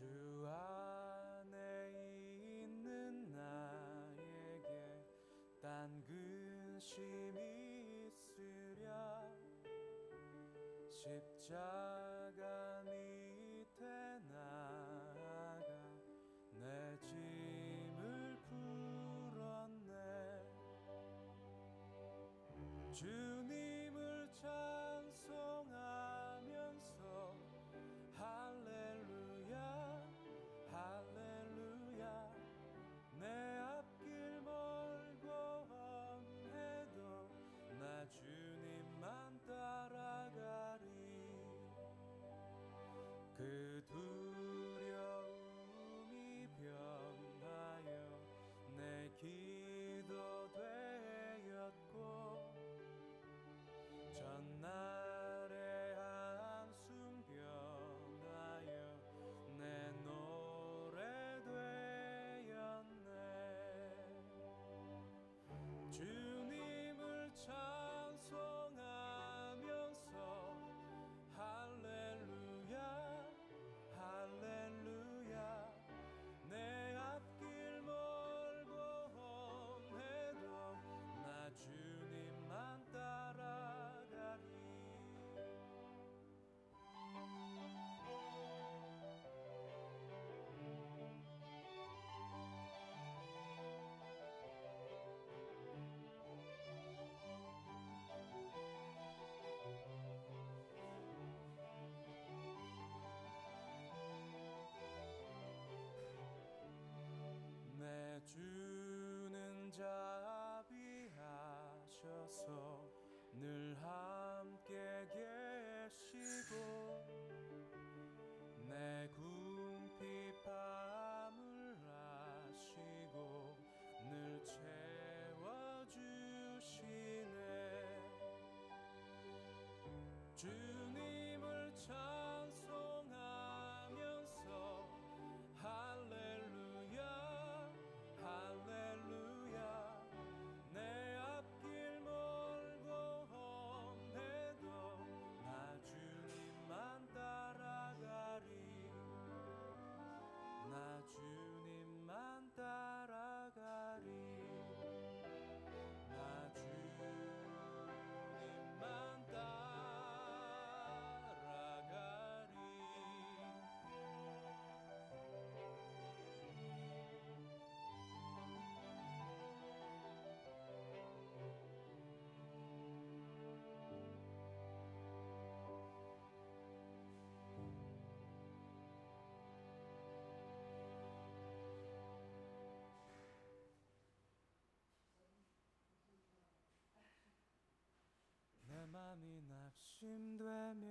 주 안에 있는 나에게 딴 근심이 있으랴. 십자가 밑에 나아가 내 짐을 풀었네. 주님을 찬송하면서 할렐루야 할렐루야. 내 앞길 멀고 험해도 나 주님만 따라가리. 그 두려움이 변하여 내 기도 되었고, 전날의 한숨 변하여 내 노래 되었네. 주님을 찬송하면서 할렐루야 할렐루야. 내 앞길 멀고 험해도 나 주님만 따라가리. 내 주는 자비하셔서 늘 함께 계시고, 내 궁핍함을 아시고 늘 채워주시네. 주님을 찬송하면서 할렐루야 할렐루야. 내 앞길 멀고 험해도 나 주님만 따라가리. 나 주님만 따라가리. 나 주님만 따라가리. 내 맘이 낙심되며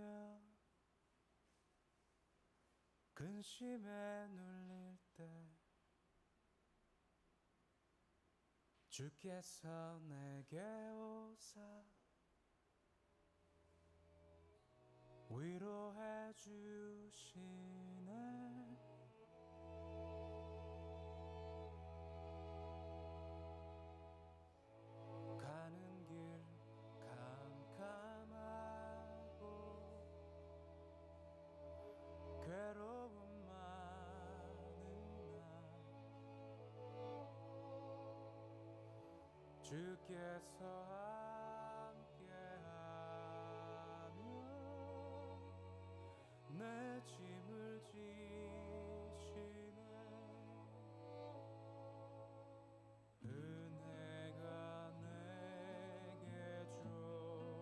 근심에 눌릴 때 주께서 내게 오사 위로해 주시네. 가는 길 캄캄하고 괴로움 많은 날 주께서 함께하며 내 짐을 지시네. 은혜가 내게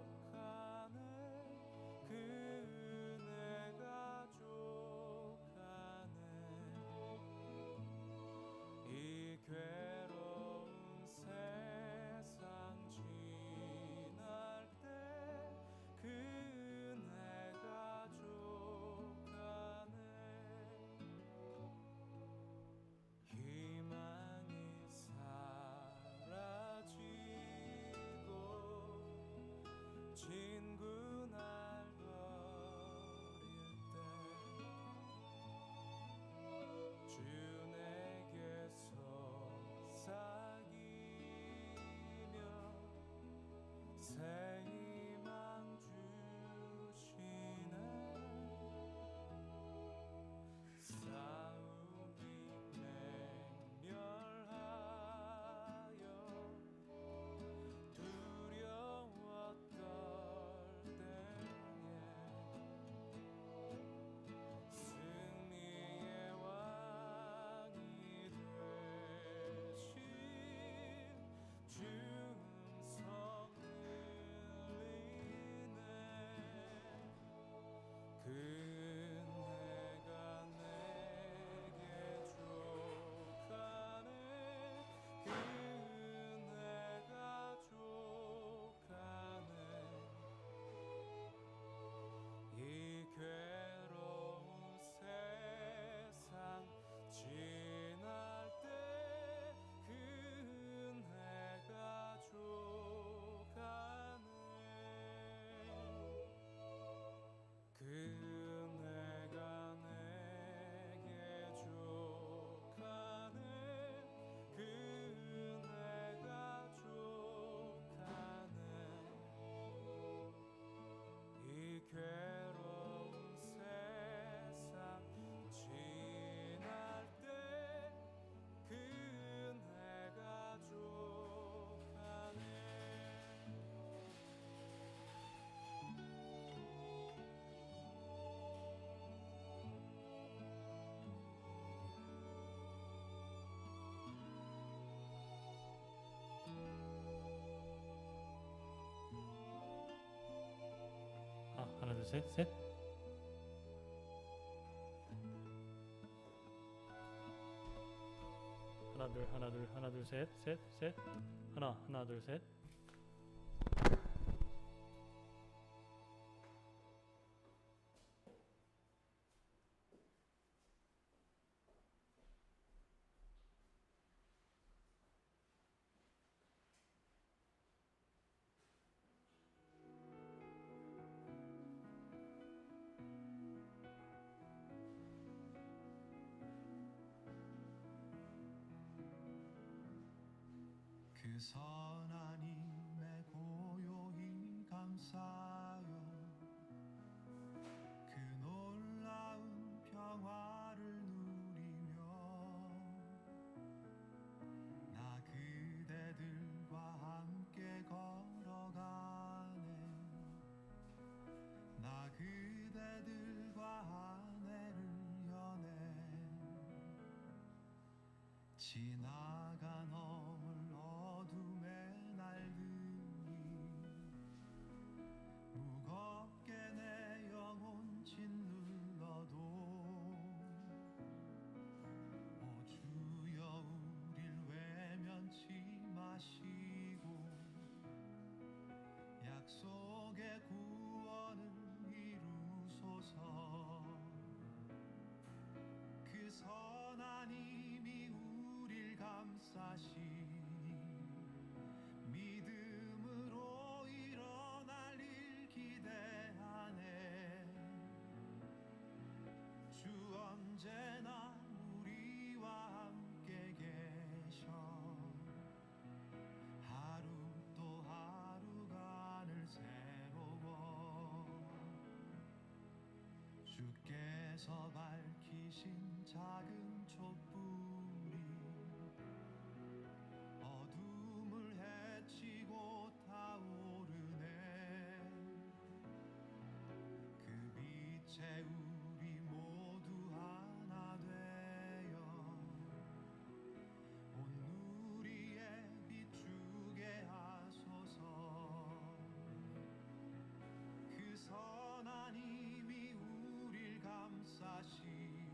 족하네. 그 은혜가 족하네. 이 괴로운 세상 셋, 셋. 하나 둘 하나 둘 하나 둘 셋, 셋, 셋. 하나 둘 셋. 그 선하님의 고요히 감사여 그 놀라운 평화를 누리며 나 그대들과 함께 걸어가네 나 그대들과 한 해를 여네 지나간 어둠의 날들이 무겁게 내 영혼 짓눌러도 오 주여 우릴 외면치 마시고 약속의 구원을 이루소서 그 선하님이 우릴 감싸시니 믿음으로 일어날 일 기대하네 주 언제나 우리와 함께 계셔 하루 또 하루가 늘 새로워 주께서 밝히신 작은 촛불이 어둠을 헤치고 타오르네 그 빛에 우리 모두 하나 되어 온 누리에 비추게 하소서 그 선하님이 우릴 감싸시니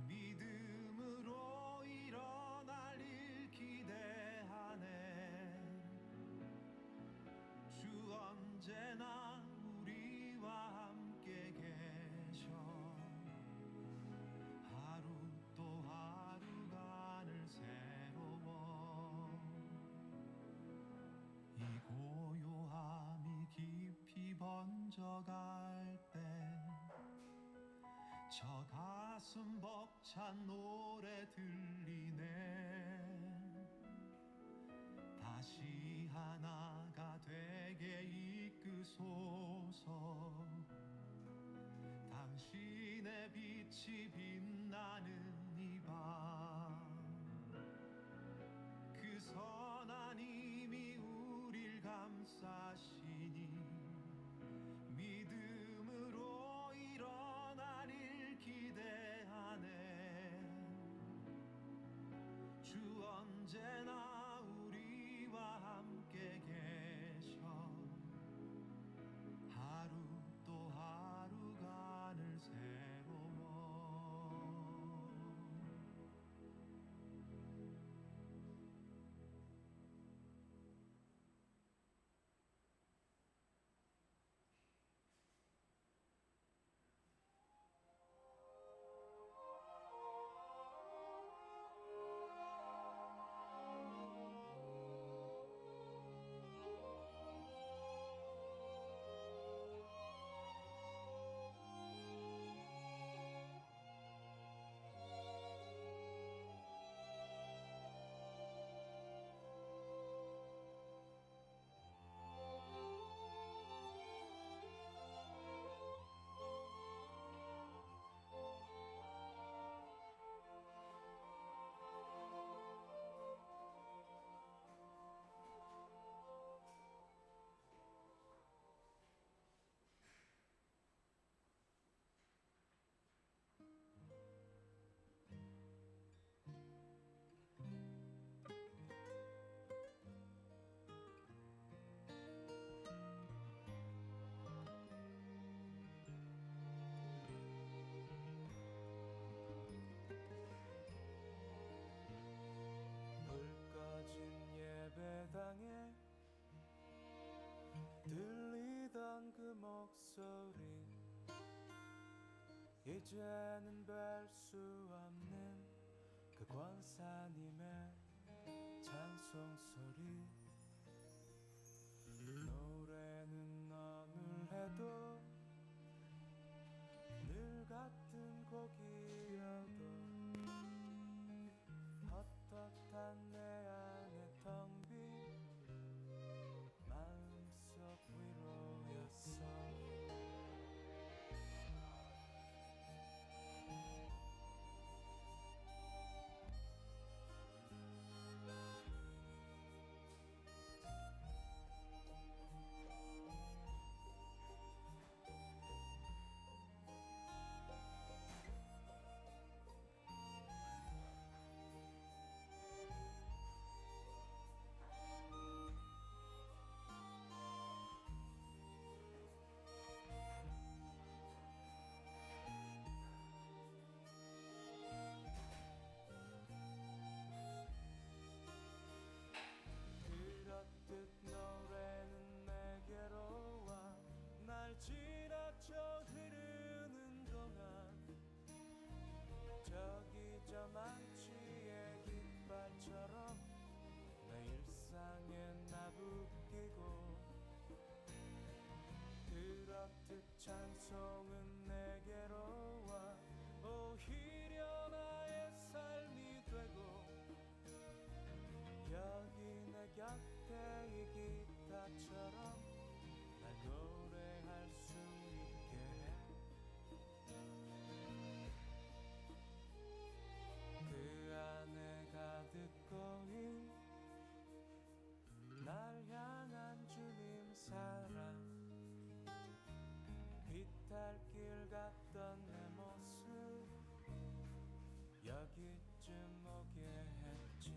믿음으로 일어날 일 기대하네 주 언제나 우리와 함께 계셔 하루 또 하루가 늘 새로워 이 고요함이 깊이 번져갈 때 저 가슴 벅찬 노래 들리네 다시 하나가 되게 이끄소서 당신의 빛이 빛나는 이 밤 그 선하님이 우릴 감싸시니 믿음으로 일어날 일 기대하네 주 언제나 우리와 함께 계셔 하루 또 하루가 늘 새로워 목소리 이제는 뵐 수 없는 그 권사님의 찬송 소리 노래는 어느 해도 늘 같은 곡이어도 헛헛한 내 안에 텅 빈 마음속 위로였어 그렇듯 노래는 내게로 와 날 지나쳐 흐르는 동안 저기 저 망치의 깃발처럼 내 일상에 나부끼고 그렇듯 찬송은 내게로 와 오히려 나의 삶이 되고 여기 내 곁에 이 기타처럼 날 노래할 수 있게 해 그 안에 가득 고인 날 향한 주님 사랑 비탈길 갔던 내 모습 여기쯤 오게 했지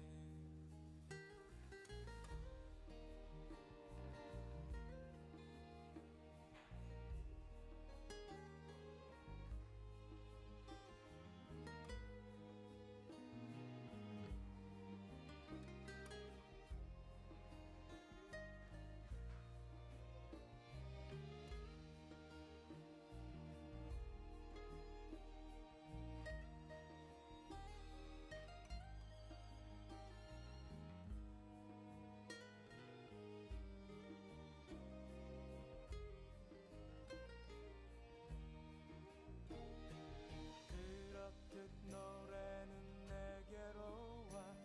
그렇듯 노래는 내게로 와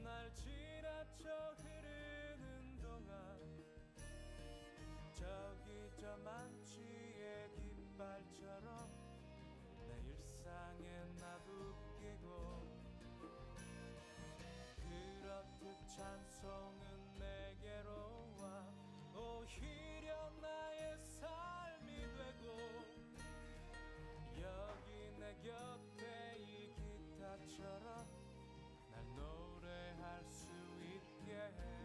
날 지나쳐 흐르는 동안 저기 저 망치의 깃발처럼 내 일상에 나부끼고 그렇듯 찬송은 내게로 와 오히려 나의 삶이 되고 여기 내 곁에 이 기타처럼 날 노래할 수 있게 해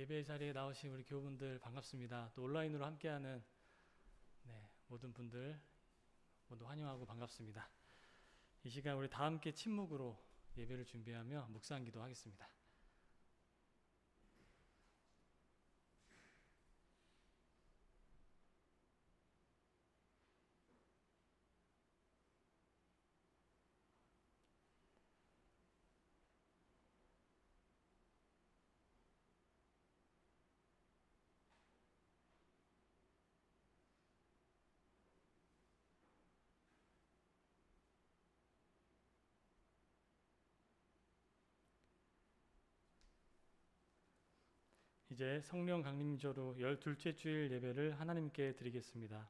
예배 자리에 나오신 우리 교우분들 반갑습니다. 또 온라인으로 함께하는 모든 분들 모두 환영하고 반갑습니다. 이 시간 우리 다 함께 침묵으로 예배를 준비하며 묵상 기도하겠습니다. 이제 성령 강림절후 12째 주일 예배를 하나님께 드리겠습니다.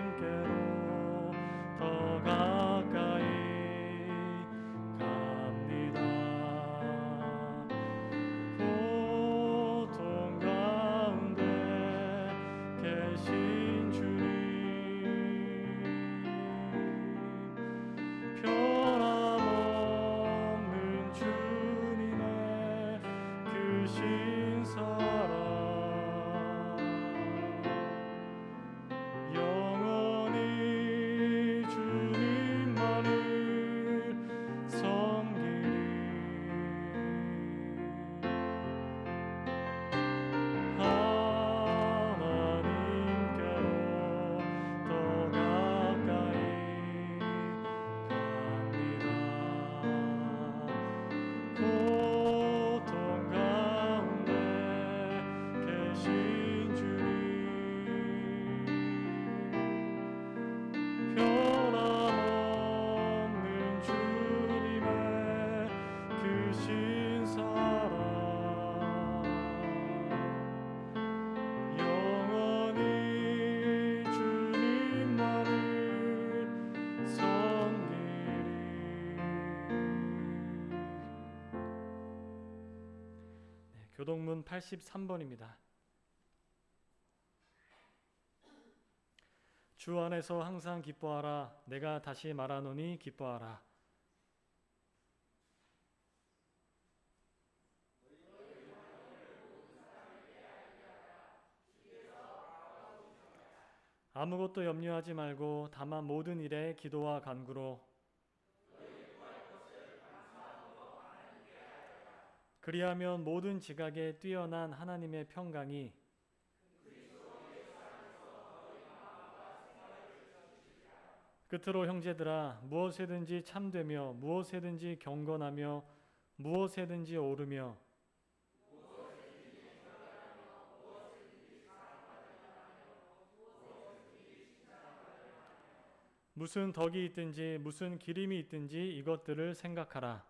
하나님께로 더 가까이 갑니다. 고통 가운데 계신 주님, 변함없는 주님의 크신 사랑, 영원히 주님만을 섬기리. 하나님께로 더 가까이 갑니다. 고통 가운데 계신 주님, 변함없는 주님의 크신 사랑, 영원히 주님만을 섬기리. 교동문 83번입니다. 주 안에서 항상 기뻐하라. 내가 다시 말하노니 기뻐하라. 아무것도 염려하지 말고 다만 모든 일에 기도와 간구로 그리하면 모든 지각에 뛰어난 하나님의 평강이 끝으로 형제들아, 무엇에든지 참되며 무엇에든지 경건하며 무엇에든지 오르며 무슨 덕이 있든지 무슨 기림이 있든지 이것들을 생각하라.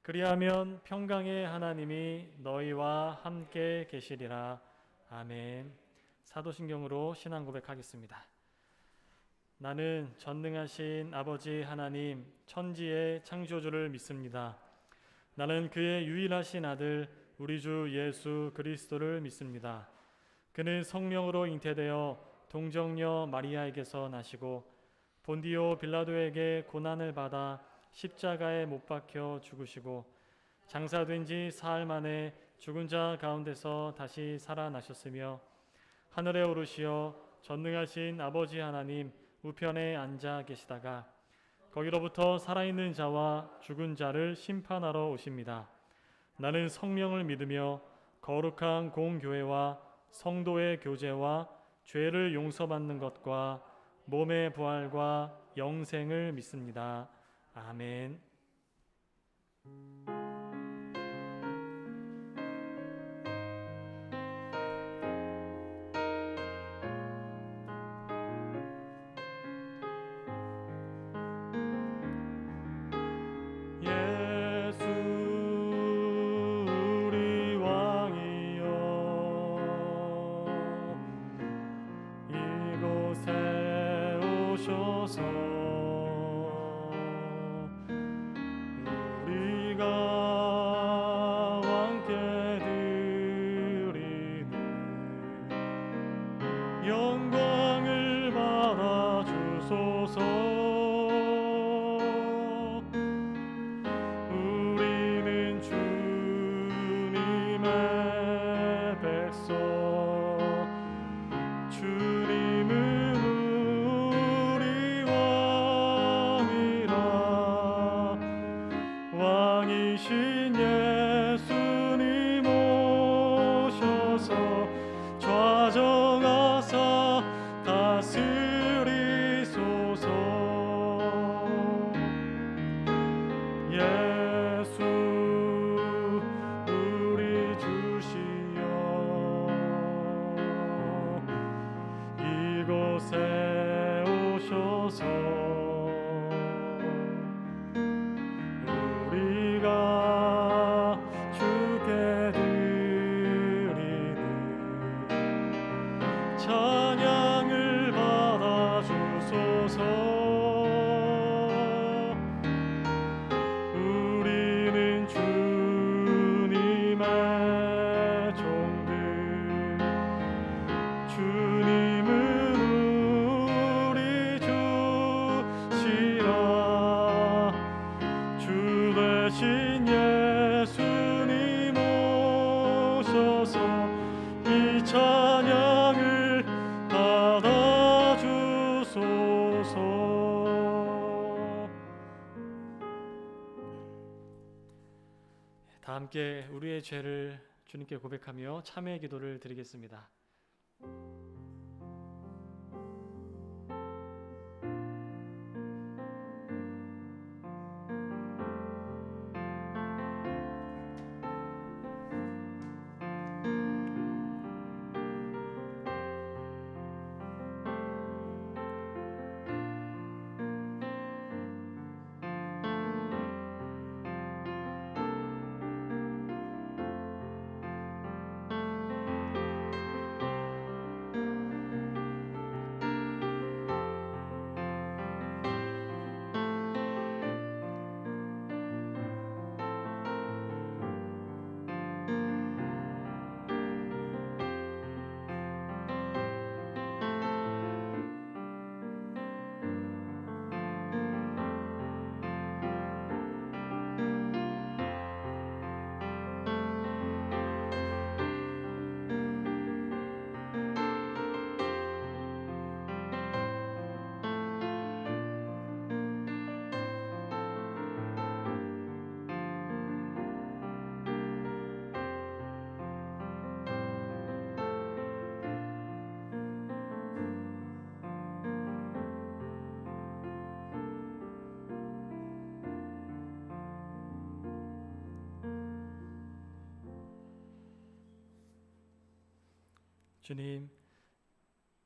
그리하면 평강의 하나님이 너희와 함께 계시리라. 아멘. 사도신경으로 신앙 고백하겠습니다. 나는 전능하신 아버지 하나님, 천지의 창조주를 믿습니다. 나는 그의 유일하신 아들 우리 주 예수 그리스도를 믿습니다. 그는 성령으로 잉태되어 동정녀 마리아에게서 나시고 본디오 빌라도에게 고난을 받아 십자가에 못 박혀 죽으시고 장사된 지 사흘 만에 죽은 자 가운데서 다시 살아나셨으며 하늘에 오르시어 전능하신 아버지 하나님 우편에 앉아 계시다가 거기로부터 살아있는 자와 죽은 자를 심판하러 오십니다. 나는 성령을 믿으며 거룩한 공교회와 성도의 교제와 죄를 용서받는 것과 몸의 부활과 영생을 믿습니다. 아멘. 예수 우리 왕이여, 이곳에 오셔서 우리가 영광을 받아 주소서. 우리는 주님의 백성, 주님은 우리 왕이라. 왕이신 예수님 오셔서 좌정하사 다스리소서. 예수 우리 주시여, 이곳에 오셔서 우리가 주께 드리는 찬양을 받아 주소서. 우리는 주님의 종들, 주님은 우리 주시라. 주 대신 예수님 오셔서 이 찬양을 받아 주소서. 다 함께 우리의 죄를 주님께 고백하며 참회의 기도를 드리겠습니다.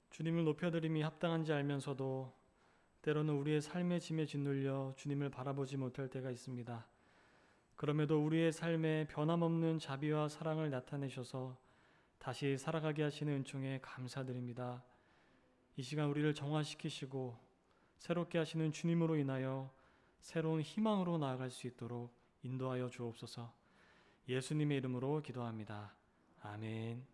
주님을 높여드림이 합당한지 알면서도 때로는 우리의 삶의 짐에 짓눌려 주님을 바라보지 못할 때가 있습니다. 그럼에도 우리의 삶에 변함없는 자비와 사랑을 나타내셔서 다시 살아가게 하시는 은총에 감사드립니다. 이 시간 우리를 정화시키시고 새롭게 하시는 주님으로 인하여 새로운 희망으로 나아갈 수 있도록 인도하여 주옵소서. 예수님의 이름으로 기도합니다. 아멘.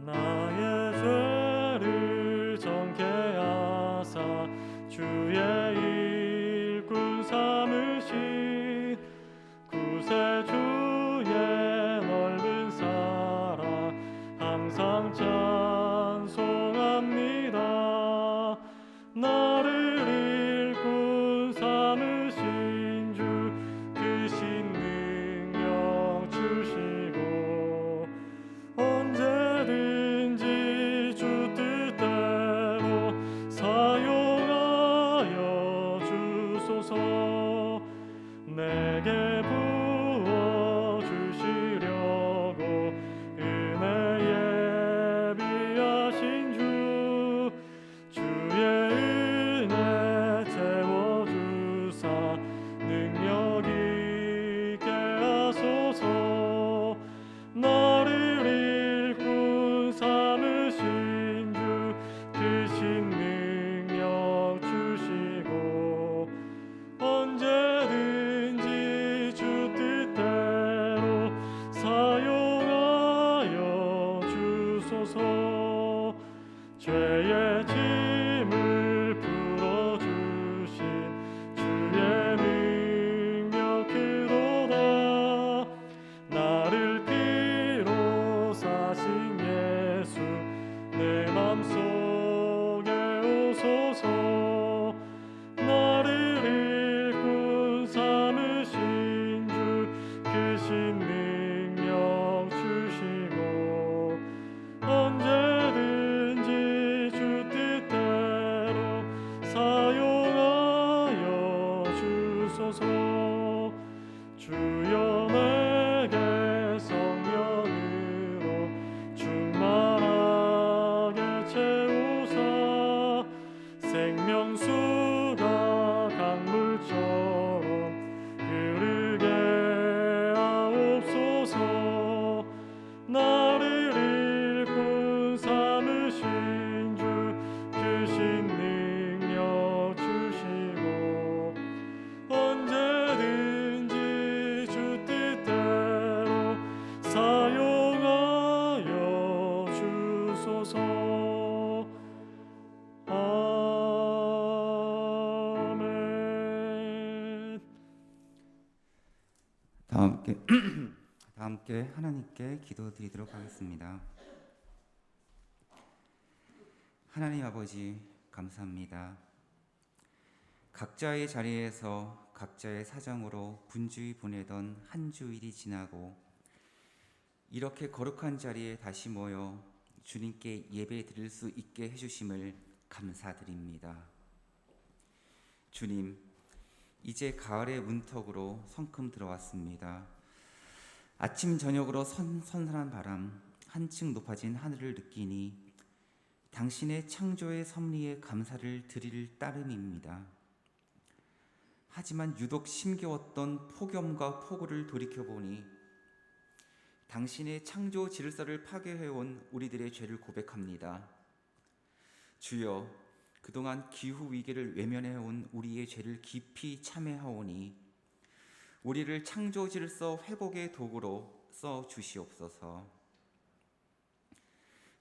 나의 죄를 정케 하사 주의 일꾼 삼으신 구세주 다 함께 하나님께 기도드리도록 하겠습니다. 하나님 아버지, 감사합니다. 각자의 자리에서 각자의 사정으로 분주히 보내던 한 주일이 지나고 이렇게 거룩한 자리에 다시 모여 주님께 예배 드릴 수 있게 해주심을 감사드립니다. 주님, 이제 가을의 문턱으로 성큼 들어왔습니다. 아침 저녁으로 선선한 바람, 한층 높아진 하늘을 느끼니 당신의 창조의 섭리에 감사를 드릴 따름입니다. 하지만 유독 심겨웠던 폭염과 폭우를 돌이켜보니 당신의 창조 질서를 파괴해온 우리들의 죄를 고백합니다. 주여, 그동안 기후 위기를 외면해온 우리의 죄를 깊이 참회하오니 우리를 창조 질서 회복의 도구로 써 주시옵소서.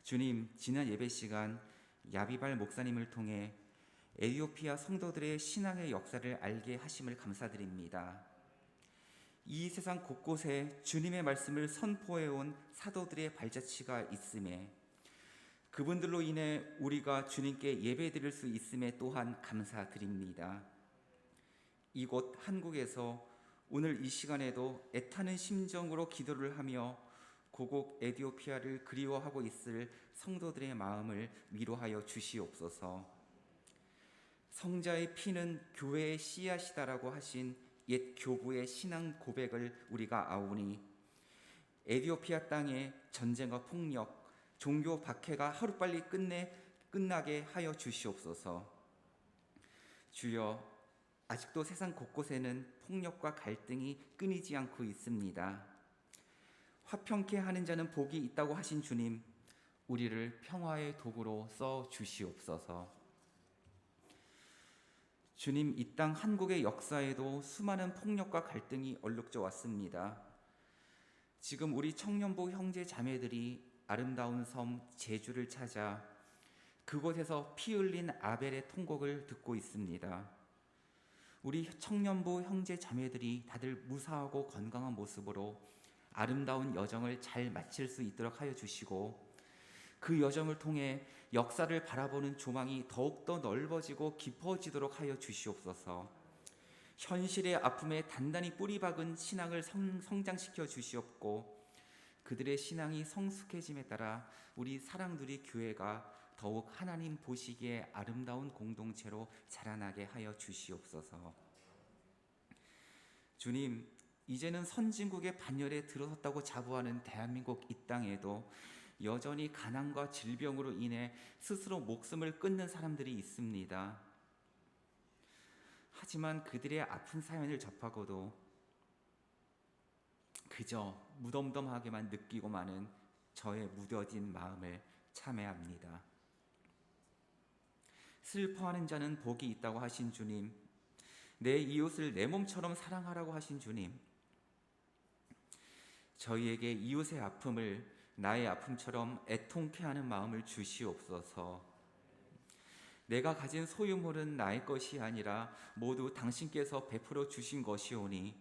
주님, 지난 예배 시간 야비발 목사님을 통해 에티오피아 성도들의 신앙의 역사를 알게 하심을 감사드립니다. 이 세상 곳곳에 주님의 말씀을 선포해온 사도들의 발자취가 있음에 그분들로 인해 우리가 주님께 예배드릴 수 있음에 또한 감사드립니다. 이곳 한국에서 오늘 이 시간에도 애타는 심정으로 기도를 하며 고국 에티오피아를 그리워하고 있을 성도들의 마음을 위로하여 주시옵소서. 성자의 피는 교회의 씨앗이다라고 하신 옛 교부의 신앙 고백을 우리가 아오니 에티오피아 땅에 전쟁과 폭력, 종교 박해가 하루빨리 끝나게 하여 주시옵소서. 주여, 아직도 세상 곳곳에는 폭력과 갈등이 끊이지 않고 있습니다. 화평케 하는 자는 복이 있다고 하신 주님, 우리를 평화의 도구로 써 주시옵소서. 주님, 이 땅 한국의 역사에도 수많은 폭력과 갈등이 얼룩져 왔습니다. 지금 우리 청년부 형제 자매들이 아름다운 섬 제주를 찾아 그곳에서 피 흘린 아벨의 통곡을 듣고 있습니다. 우리 청년부 형제 자매들이 다들 무사하고 건강한 모습으로 아름다운 여정을 잘 마칠 수 있도록 하여 주시고 그 여정을 통해 역사를 바라보는 조망이 더욱더 넓어지고 깊어지도록 하여 주시옵소서. 현실의 아픔에 단단히 뿌리박은 신앙을 성장시켜 주시옵고 그들의 신앙이 성숙해짐에 따라 우리 사랑누리 교회가 더욱 하나님 보시기에 아름다운 공동체로 자라나게 하여 주시옵소서. 주님, 이제는 선진국의 반열에 들어섰다고 자부하는 대한민국 이 땅에도 여전히 가난과 질병으로 인해 스스로 목숨을 끊는 사람들이 있습니다. 하지만 그들의 아픈 사연을 접하고도 그저 무덤덤하게만 느끼고 마는 저의 무뎌진 마음을 참회합니다. 슬퍼하는 자는 복이 있다고 하신 주님, 내 이웃을 내 몸처럼 사랑하라고 하신 주님, 저희에게 이웃의 아픔을 나의 아픔처럼 애통케 하는 마음을 주시옵소서. 내가 가진 소유물은 나의 것이 아니라 모두 당신께서 베풀어 주신 것이오니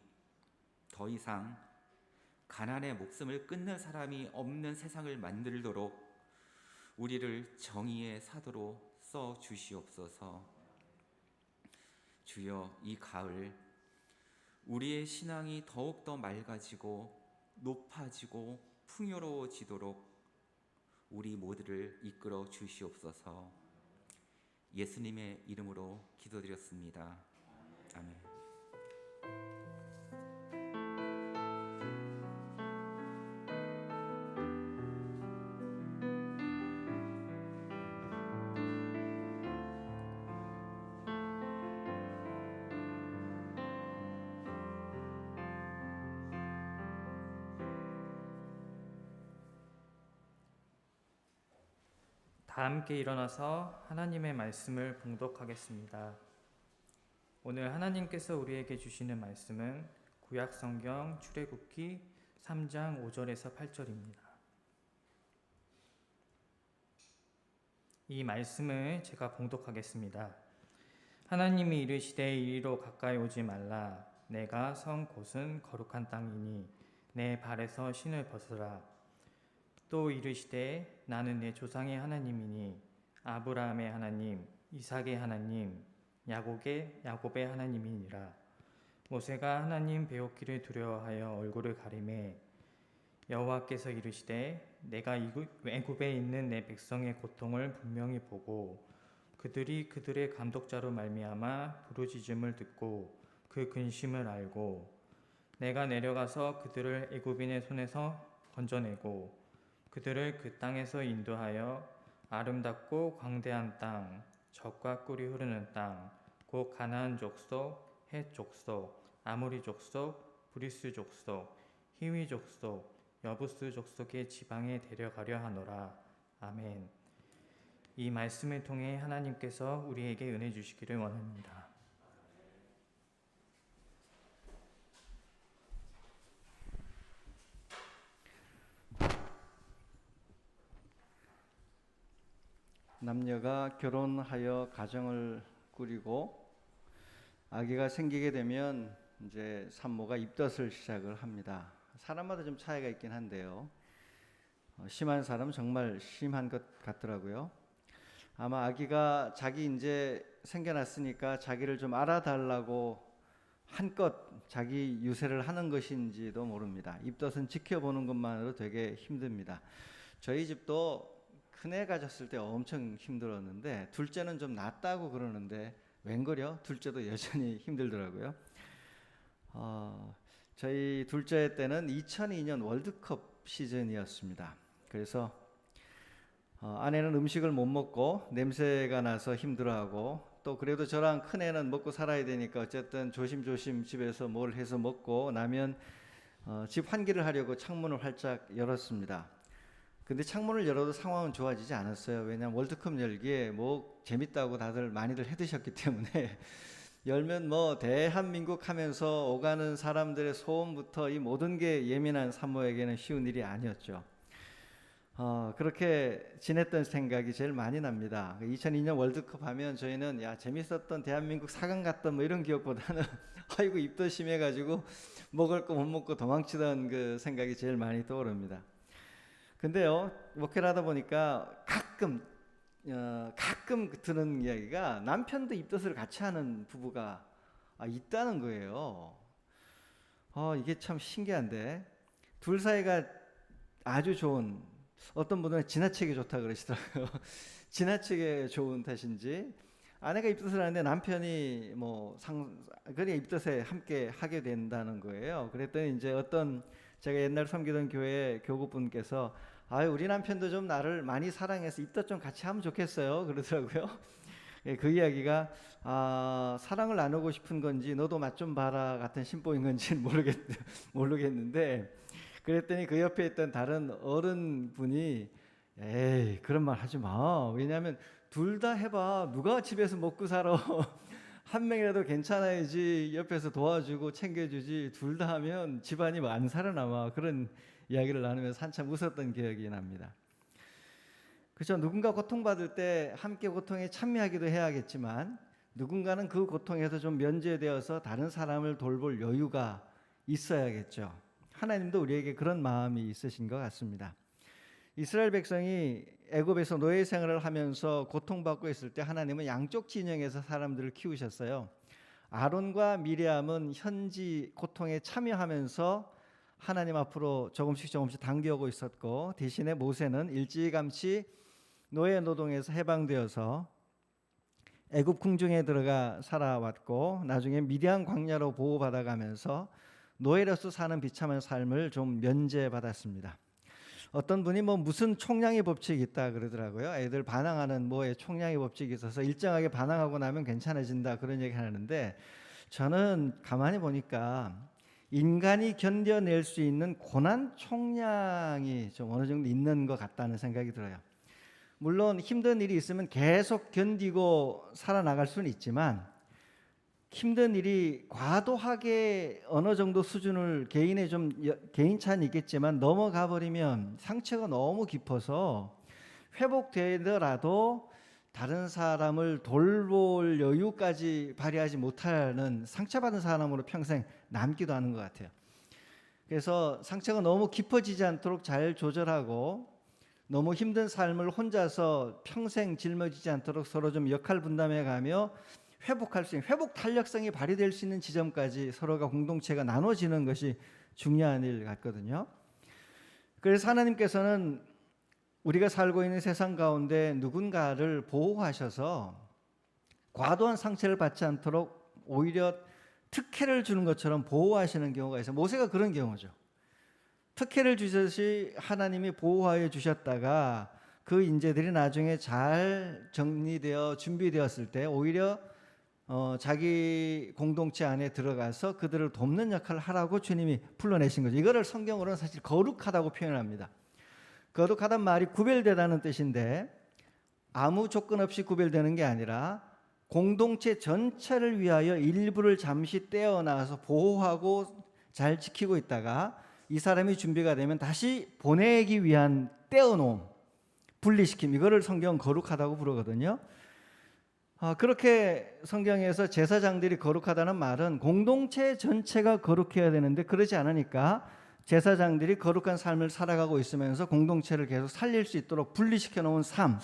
더 이상 가난의 목숨을 끊는 사람이 없는 세상을 만들도록 우리를 정의의 사도로 써 주시옵소서. 주여, 이 가을 우리의 신앙이 더욱더 맑아지고 높아지고 풍요로워지도록 우리 모두를 이끌어 주시옵소서. 예수님의 이름으로 기도드렸습니다. 아멘. 다 함께 일어나서 하나님의 말씀을 봉독하겠습니다. 오늘 하나님께서 우리에게 주시는 말씀은 구약성경 출애굽기 3장 5절에서 8절입니다. 이 말씀을 제가 봉독하겠습니다. 하나님이 이르시되 이리로 가까이 오지 말라. 내가 선 곳은 거룩한 땅이니 내 발에서 신을 벗으라. 또 이르시되 나는 내 조상의 하나님이니 아브라함의 하나님, 이삭의 하나님, 야곱의 하나님이니라. 모세가 하나님 배웠기를 두려워하여 얼굴을 가리매 여호와께서 이르시되 내가 애굽에 있는 내 백성의 고통을 분명히 보고 그들이 그들의 감독자로 말미암아 부르짖음을 듣고 그 근심을 알고 내가 내려가서 그들을 애굽인의 손에서 건져내고 그들을 그 땅에서 인도하여 아름답고 광대한 땅, 젖과 꿀이 흐르는 땅, 곧 가나안 족속, 헷 족속, 아모리 족속, 브리스 족속, 히위 족속, 여부스 족속의 지방에 데려가려 하노라. 아멘. 이 말씀을 통해 하나님께서 우리에게 은혜 주시기를 원합니다. 남녀가 결혼하여 가정을 꾸리고 아기가 생기게 되면 이제 산모가 입덧을 시작을 합니다. 사람마다 좀 차이가 있긴 한데요. 심한 사람은 정말 심한 것 같더라고요. 아마 아기가 자기 이제 생겨났으니까 자기를 좀 알아달라고 한껏 자기 유세를 하는 것인지도 모릅니다. 입덧은 지켜보는 것만으로 되게 힘듭니다. 저희 집도 큰애 가졌을 때 엄청 힘들었는데 둘째는 좀 낫다고 그러는데 웬걸요? 둘째도 여전히 힘들더라고요. 저희 둘째 때는 2002년 월드컵 시즌이었습니다. 그래서 아내는 음식을 못 먹고 냄새가 나서 힘들어하고 또 그래도 저랑 큰애는 먹고 살아야 되니까 어쨌든 조심조심 집에서 뭘 해서 먹고 나면 집 환기를 하려고 창문을 활짝 열었습니다. 근데 창문을 열어도 상황은 좋아지지 않았어요. 왜냐하면 월드컵 열기에 뭐 재밌다고 다들 많이들 해드셨기 때문에 열면 뭐 대한민국 하면서 오가는 사람들의 소음부터 이 모든 게 예민한 산모에게는 쉬운 일이 아니었죠. 그렇게 지냈던 생각이 제일 많이 납니다. 2002년 월드컵 하면 저희는 야 재밌었던 대한민국 4강 갔던 뭐 이런 기억보다는 아이고 입덧 심해가지고 먹을 거 못 먹고 도망치던 그 생각이 제일 많이 떠오릅니다. 근데요, 목회를 하다 보니까 가끔 드는 이야기가 남편도 입덧을 같이 하는 부부가 있다는 거예요. 이게 참 신기한데 둘 사이가 아주 좋은, 어떤 분들은 지나치게 좋다 그러시더라고요. 지나치게 좋은 탓인지 아내가 입덧을 하는데 남편이 그래 입덧에 함께 하게 된다는 거예요. 그랬더니 이제 어떤 제가 옛날 섬기던 교회 교구분께서 우리 남편도 좀 나를 많이 사랑해서 입덧 좀 같이 하면 좋겠어요 그러더라고요. 그 이야기가 사랑을 나누고 싶은 건지 너도 맛 좀 봐라 같은 심보인 건지는 모르겠는데 그랬더니 그 옆에 있던 다른 어른분이 에이 그런 말 하지 마. 왜냐하면 둘 다 해봐. 누가 집에서 먹고 살아. 한 명이라도 괜찮아야지 옆에서 도와주고 챙겨주지 둘 다 하면 집안이 안 살아남아. 그런 이야기를 나누면서 한참 웃었던 기억이 납니다. 그렇죠. 누군가 고통받을 때 함께 고통에 참여하기도 해야겠지만 누군가는 그 고통에서 좀 면제되어서 다른 사람을 돌볼 여유가 있어야겠죠. 하나님도 우리에게 그런 마음이 있으신 것 같습니다. 이스라엘 백성이 애굽에서 노예 생활을 하면서 고통받고 있을 때 하나님은 양쪽 진영에서 사람들을 키우셨어요. 아론과 미리암은 현지 고통에 참여하면서 하나님 앞으로 조금씩 당겨오고 있었고 대신에 모세는 일찌감치 노예 노동에서 해방되어서 애굽 궁중에 들어가 살아왔고 나중에 미디안 광야로 보호받아가면서 노예로서 사는 비참한 삶을 좀 면제받았습니다. 어떤 분이 무슨 총량의 법칙이 있다 그러더라고요. 애들 반항하는 총량의 법칙이 있어서 일정하게 반항하고 나면 괜찮아진다 그런 얘기 하는데 저는 가만히 보니까 인간이 견뎌낼 수 있는 고난 총량이 좀 어느 정도 있는 것 같다는 생각이 들어요. 물론 힘든 일이 있으면 계속 견디고 살아나갈 수는 있지만 힘든 일이 과도하게 어느 정도 수준을 개인 차는 있겠지만 넘어가 버리면 상처가 너무 깊어서 회복되더라도 다른 사람을 돌볼 여유까지 발휘하지 못하는 상처받은 사람으로 평생 남기도 하는 것 같아요. 그래서 상처가 너무 깊어지지 않도록 잘 조절하고 너무 힘든 삶을 혼자서 평생 짊어지지 않도록 서로 좀 역할 분담해 가며 회복할 수 있는 회복 탄력성이 발휘될 수 있는 지점까지 서로가 공동체가 나눠지는 것이 중요한 일 같거든요. 그래서 하나님께서는 우리가 살고 있는 세상 가운데 누군가를 보호하셔서 과도한 상처를 받지 않도록 오히려 특혜를 주는 것처럼 보호하시는 경우가 있어요. 모세가 그런 경우죠. 특혜를 주듯이 하나님이 보호하여 주셨다가 그 인재들이 나중에 잘 정리되어 준비되었을 때 오히려 자기 공동체 안에 들어가서 그들을 돕는 역할을 하라고 주님이 불러내신 거죠. 이거를 성경으로는 사실 거룩하다고 표현합니다. 거룩하단 말이 구별되다는 뜻인데 아무 조건 없이 구별되는 게 아니라 공동체 전체를 위하여 일부를 잠시 떼어놔서 보호하고 잘 지키고 있다가 이 사람이 준비가 되면 다시 보내기 위한 떼어놓음, 분리시킴, 이거를 성경은 거룩하다고 부르거든요. 그렇게 성경에서 제사장들이 거룩하다는 말은 공동체 전체가 거룩해야 되는데 그러지 않으니까 제사장들이 거룩한 삶을 살아가고 있으면서 공동체를 계속 살릴 수 있도록 분리시켜 놓은 삶,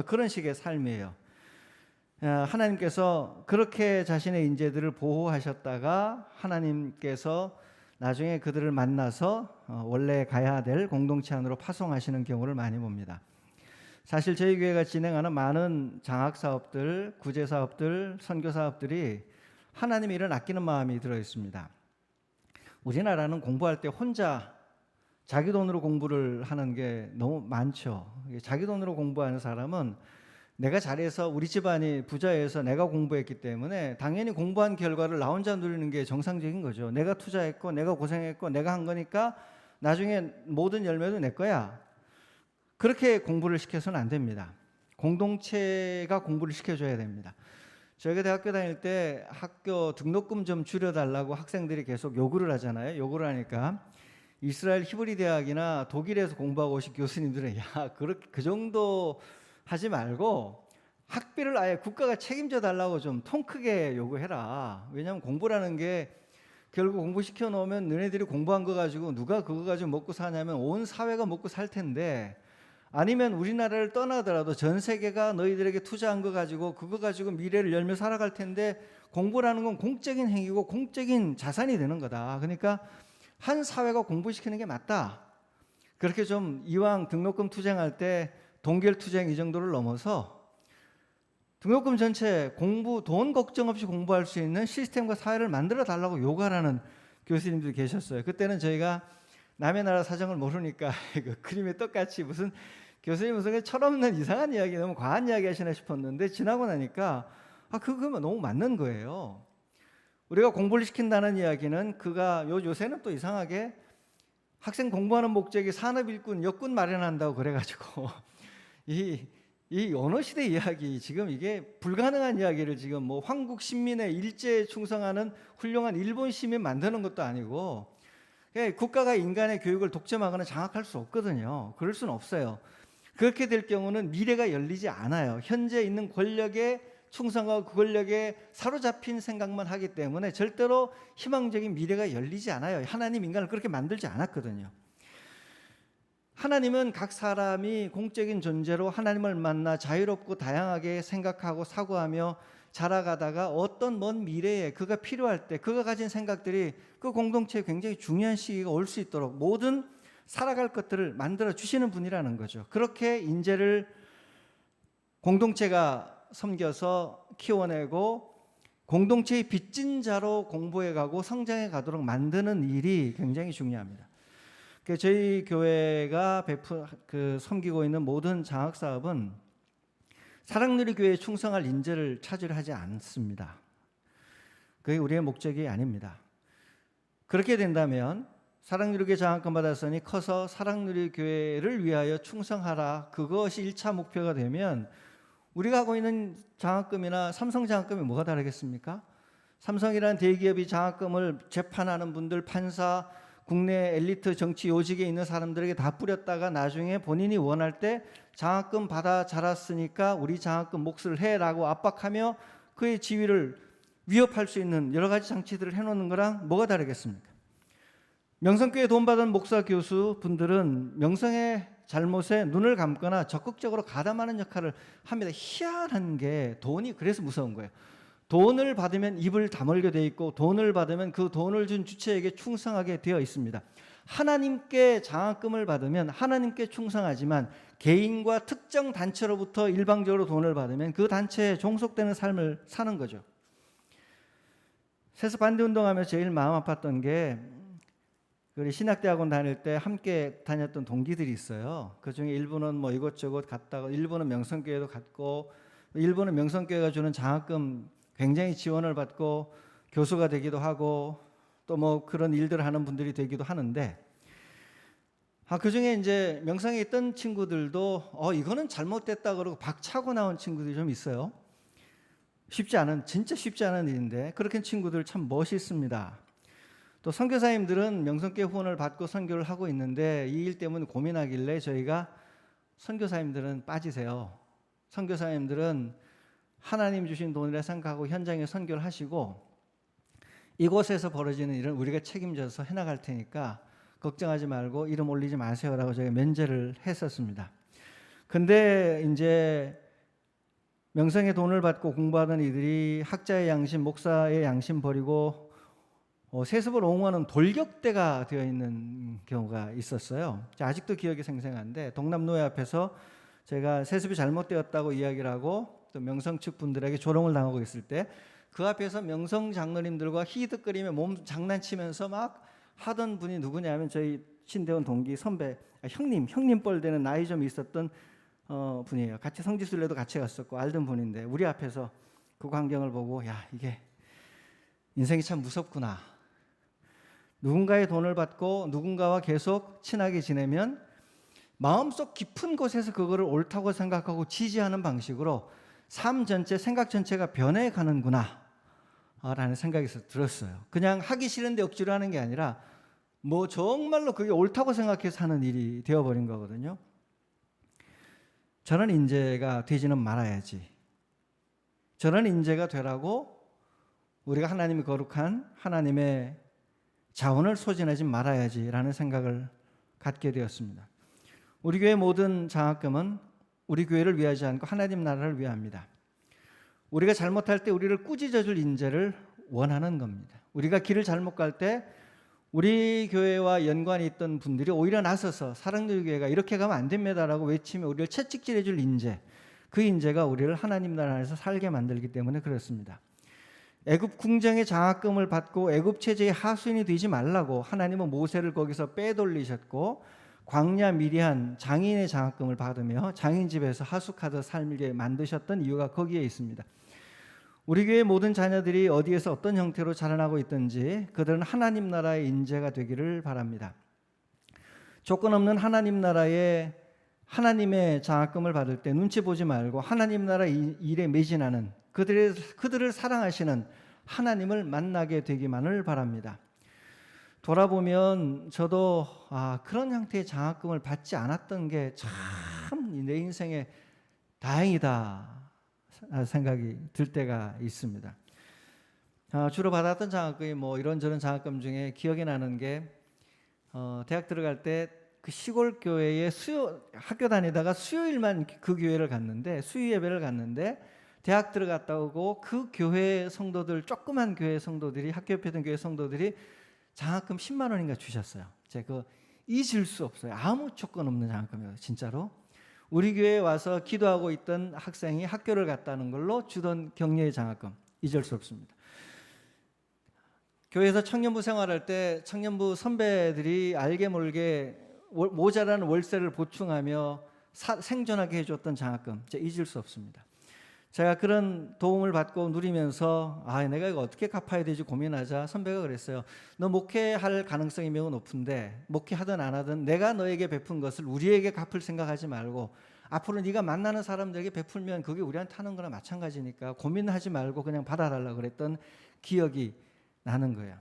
그런 식의 삶이에요. 하나님께서 그렇게 자신의 인재들을 보호하셨다가 하나님께서 나중에 그들을 만나서 원래 가야 될 공동체 안으로 파송하시는 경우를 많이 봅니다. 사실 저희 교회가 진행하는 많은 장학 사업들, 구제 사업들, 선교 사업들이 하나님의 일을 아끼는 마음이 들어 있습니다. 우리나라는 공부할 때 혼자 자기 돈으로 공부를 하는 게 너무 많죠. 자기 돈으로 공부하는 사람은 내가 잘해서 우리 집안이 부자여서 내가 공부했기 때문에 당연히 공부한 결과를 나 혼자 누리는 게 정상적인 거죠. 내가 투자했고 내가 고생했고 내가 한 거니까 나중에 모든 열매도 내 거야. 그렇게 공부를 시켜서는 안 됩니다. 공동체가 공부를 시켜줘야 됩니다. 저희가 대학교 다닐 때 학교 등록금 좀 줄여달라고 학생들이 계속 요구를 하잖아요. 요구를 하니까 이스라엘 히브리 대학이나 독일에서 공부하고 오신 교수님들은 그 정도 하지 말고 학비를 아예 국가가 책임져 달라고 좀 통 크게 요구해라. 왜냐하면 공부라는 게 결국 공부시켜 놓으면 너네들이 공부한 거 가지고 누가 그거 가지고 먹고 사냐면 온 사회가 먹고 살 텐데, 아니면 우리나라를 떠나더라도 전 세계가 너희들에게 투자한 거 가지고 그거 가지고 미래를 열며 살아갈 텐데 공부라는 건 공적인 행위고 공적인 자산이 되는 거다. 그러니까 한 사회가 공부시키는 게 맞다. 그렇게 좀 이왕 등록금 투쟁할 때 동결 투쟁 이 정도를 넘어서 등록금 전체 공부, 돈 걱정 없이 공부할 수 있는 시스템과 사회를 만들어 달라고 요구하라는 교수님들이 계셨어요. 그때는 저희가 남의 나라 사정을 모르니까 그 그림의 떡같이 무슨 교수님 무슨 철없는 이상한 이야기, 너무 과한 이야기 하시나 싶었는데 지나고 나니까 그거면 너무 맞는 거예요. 우리가 공부를 시킨다는 이야기는 요새는 또 이상하게 학생 공부하는 목적이 산업 일꾼, 역군 마련한다고 그래가지고 이 어느 시대 이야기, 지금 이게 불가능한 이야기를 지금 뭐 황국 신민의 일제에 충성하는 훌륭한 일본 시민 만드는 것도 아니고, 국가가 인간의 교육을 독점하거나 장악할 수 없거든요. 그럴 수는 없어요. 그렇게 될 경우는 미래가 열리지 않아요. 현재 있는 권력에 충성하고 그 권력에 사로잡힌 생각만 하기 때문에 절대로 희망적인 미래가 열리지 않아요. 하나님 인간을 그렇게 만들지 않았거든요. 하나님은 각 사람이 공적인 존재로 하나님을 만나 자유롭고 다양하게 생각하고 사고하며 자라가다가 어떤 먼 미래에 그가 필요할 때 그가 가진 생각들이 그 공동체에 굉장히 중요한 시기가 올 수 있도록 모든 살아갈 것들을 만들어 주시는 분이라는 거죠. 그렇게 인재를 공동체가 섬겨서 키워내고 공동체의 빚진 자로 공부해 가고 성장해 가도록 만드는 일이 굉장히 중요합니다. 저희 교회가 섬기고 있는 모든 장학 사업은 사랑누리 교회에 충성할 인재를 찾으려 하지 않습니다. 그게 우리의 목적이 아닙니다. 그렇게 된다면 사랑누리 교회 장학금 받았으니 커서 사랑누리 교회를 위하여 충성하라, 그것이 1차 목표가 되면 우리가 하고 있는 장학금이나 삼성 장학금이 뭐가 다르겠습니까? 삼성이라는 대기업이 장학금을 재판하는 분들, 판사, 국내 엘리트 정치 요직에 있는 사람들에게 다 뿌렸다가 나중에 본인이 원할 때 장학금 받아 자랐으니까 우리 장학금 몫을 해라고 압박하며 그의 지위를 위협할 수 있는 여러 가지 장치들을 해놓는 거랑 뭐가 다르겠습니까? 명성교회 도움받은 목사 교수 분들은 명성의 잘못에 눈을 감거나 적극적으로 가담하는 역할을 합니다. 희한한 게 돈이 그래서 무서운 거예요. 돈을 받으면 입을 다물게 돼 있고 돈을 받으면 그 돈을 준 주체에게 충성하게 되어 있습니다. 하나님께 장학금을 받으면 하나님께 충성하지만 개인과 특정 단체로부터 일방적으로 돈을 받으면 그 단체에 종속되는 삶을 사는 거죠. 세습 반대 운동하면서 제일 마음 아팠던 게 우리 신학대학원 다닐 때 함께 다녔던 동기들이 있어요. 그중에 일부는 뭐 이것저것 갔다가 일부는 명성교회도 갔고 일부는 명성교회가 주는 장학금 굉장히 지원을 받고 교수가 되기도 하고 또 뭐 그런 일들을 하는 분들이 되기도 하는데 그중에 이제 명성에 있던 친구들도 이거는 잘못됐다 그러고 박차고 나온 친구들이 좀 있어요. 진짜 쉽지 않은 일인데 그렇게 친구들 참 멋있습니다. 또 선교사님들은 명성교회 후원을 받고 선교를 하고 있는데 이 일 때문에 고민하길래 저희가 선교사님들은 빠지세요. 선교사님들은 하나님 주신 돈이라 생각하고 현장에 선교를 하시고 이곳에서 벌어지는 일은 우리가 책임져서 해나갈 테니까 걱정하지 말고 이름 올리지 마세요라고 저희가 면제를 했었습니다. 근데 이제 명성의 돈을 받고 공부하던 이들이 학자의 양심, 목사의 양심 버리고 세습을 옹호하는 돌격대가 되어 있는 경우가 있었어요. 아직도 기억이 생생한데 동남노예 앞에서 제가 세습이 잘못되었다고 이야기를 하고 또 명성 측 분들에게 조롱을 당하고 있을 때 그 앞에서 명성 장로님들과 히히득거리며 몸 장난치면서 막 하던 분이 누구냐면 저희 신대원 동기 선배, 형님 뻘 되는 나이 좀 있었던 분이에요. 같이 성지순례도 같이 갔었고 알던 분인데 우리 앞에서 그 광경을 보고 야 이게 인생이 참 무섭구나. 누군가의 돈을 받고 누군가와 계속 친하게 지내면 마음속 깊은 곳에서 그거를 옳다고 생각하고 지지하는 방식으로 삶 전체, 생각 전체가 변해가는구나 라는 생각이 들었어요. 그냥 하기 싫은데 억지로 하는 게 아니라 뭐 정말로 그게 옳다고 생각해서 하는 일이 되어버린 거거든요. 저런 인재가 되지는 말아야지. 저런 인재가 되라고 우리가 하나님이 거룩한 하나님의 자원을 소진하지 말아야지라는 생각을 갖게 되었습니다. 우리 교회 모든 장학금은 우리 교회를 위하지 않고 하나님 나라를 위합니다. 우리가 잘못할 때 우리를 꾸짖어줄 인재를 원하는 겁니다. 우리가 길을 잘못 갈 때 우리 교회와 연관이 있던 분들이 오히려 나서서 사랑교회 교회가 이렇게 가면 안 됩니다라고 외치며 우리를 채찍질해줄 인재, 그 인재가 우리를 하나님 나라에서 살게 만들기 때문에 그렇습니다. 애굽 궁정의 장학금을 받고 애굽 체제의 하수인이 되지 말라고 하나님은 모세를 거기서 빼돌리셨고 광야 미리한 장인의 장학금을 받으며 장인 집에서 하숙하듯 살게 만드셨던 이유가 거기에 있습니다. 우리 교회 모든 자녀들이 어디에서 어떤 형태로 자라나고 있든지 그들은 하나님 나라의 인재가 되기를 바랍니다. 조건 없는 하나님 나라의 하나님의 장학금을 받을 때 눈치 보지 말고 하나님 나라 일에 매진하는 그들을 사랑하시는 하나님을 만나게 되기만을 바랍니다. 돌아보면 저도 그런 형태의 장학금을 받지 않았던 게 참 내 인생에 다행이다 생각이 들 때가 있습니다. 주로 받았던 장학금이 뭐 이런저런 장학금 중에 기억이 나는 게 대학 들어갈 때 그 시골 교회에 학교 다니다가 수요일만 그 교회를 갔는데 수요 예배를 갔는데 대학 들어갔다 오고 그 교회 성도들 조그만 교회 성도들이 학교 옆에 있던 교회 성도들이 장학금 10만 원인가 주셨어요. 제가 잊을 수 없어요. 아무 조건 없는 장학금이에요. 진짜로. 우리 교회에 와서 기도하고 있던 학생이 학교를 갔다는 걸로 주던 격려의 장학금 잊을 수 없습니다. 교회에서 청년부 생활할 때 청년부 선배들이 알게 모르게 모자라는 월세를 보충하며 생존하게 해줬던 장학금 제가 잊을 수 없습니다. 제가 그런 도움을 받고 누리면서 내가 이거 어떻게 갚아야 되지 고민하자 선배가 그랬어요. 너 목회할 가능성이 매우 높은데 목회하든 안 하든 내가 너에게 베푼 것을 우리에게 갚을 생각하지 말고 앞으로 네가 만나는 사람들에게 베풀면 그게 우리한테 하는 거나 마찬가지니까 고민하지 말고 그냥 받아달라고 그랬던 기억이 나는 거예요.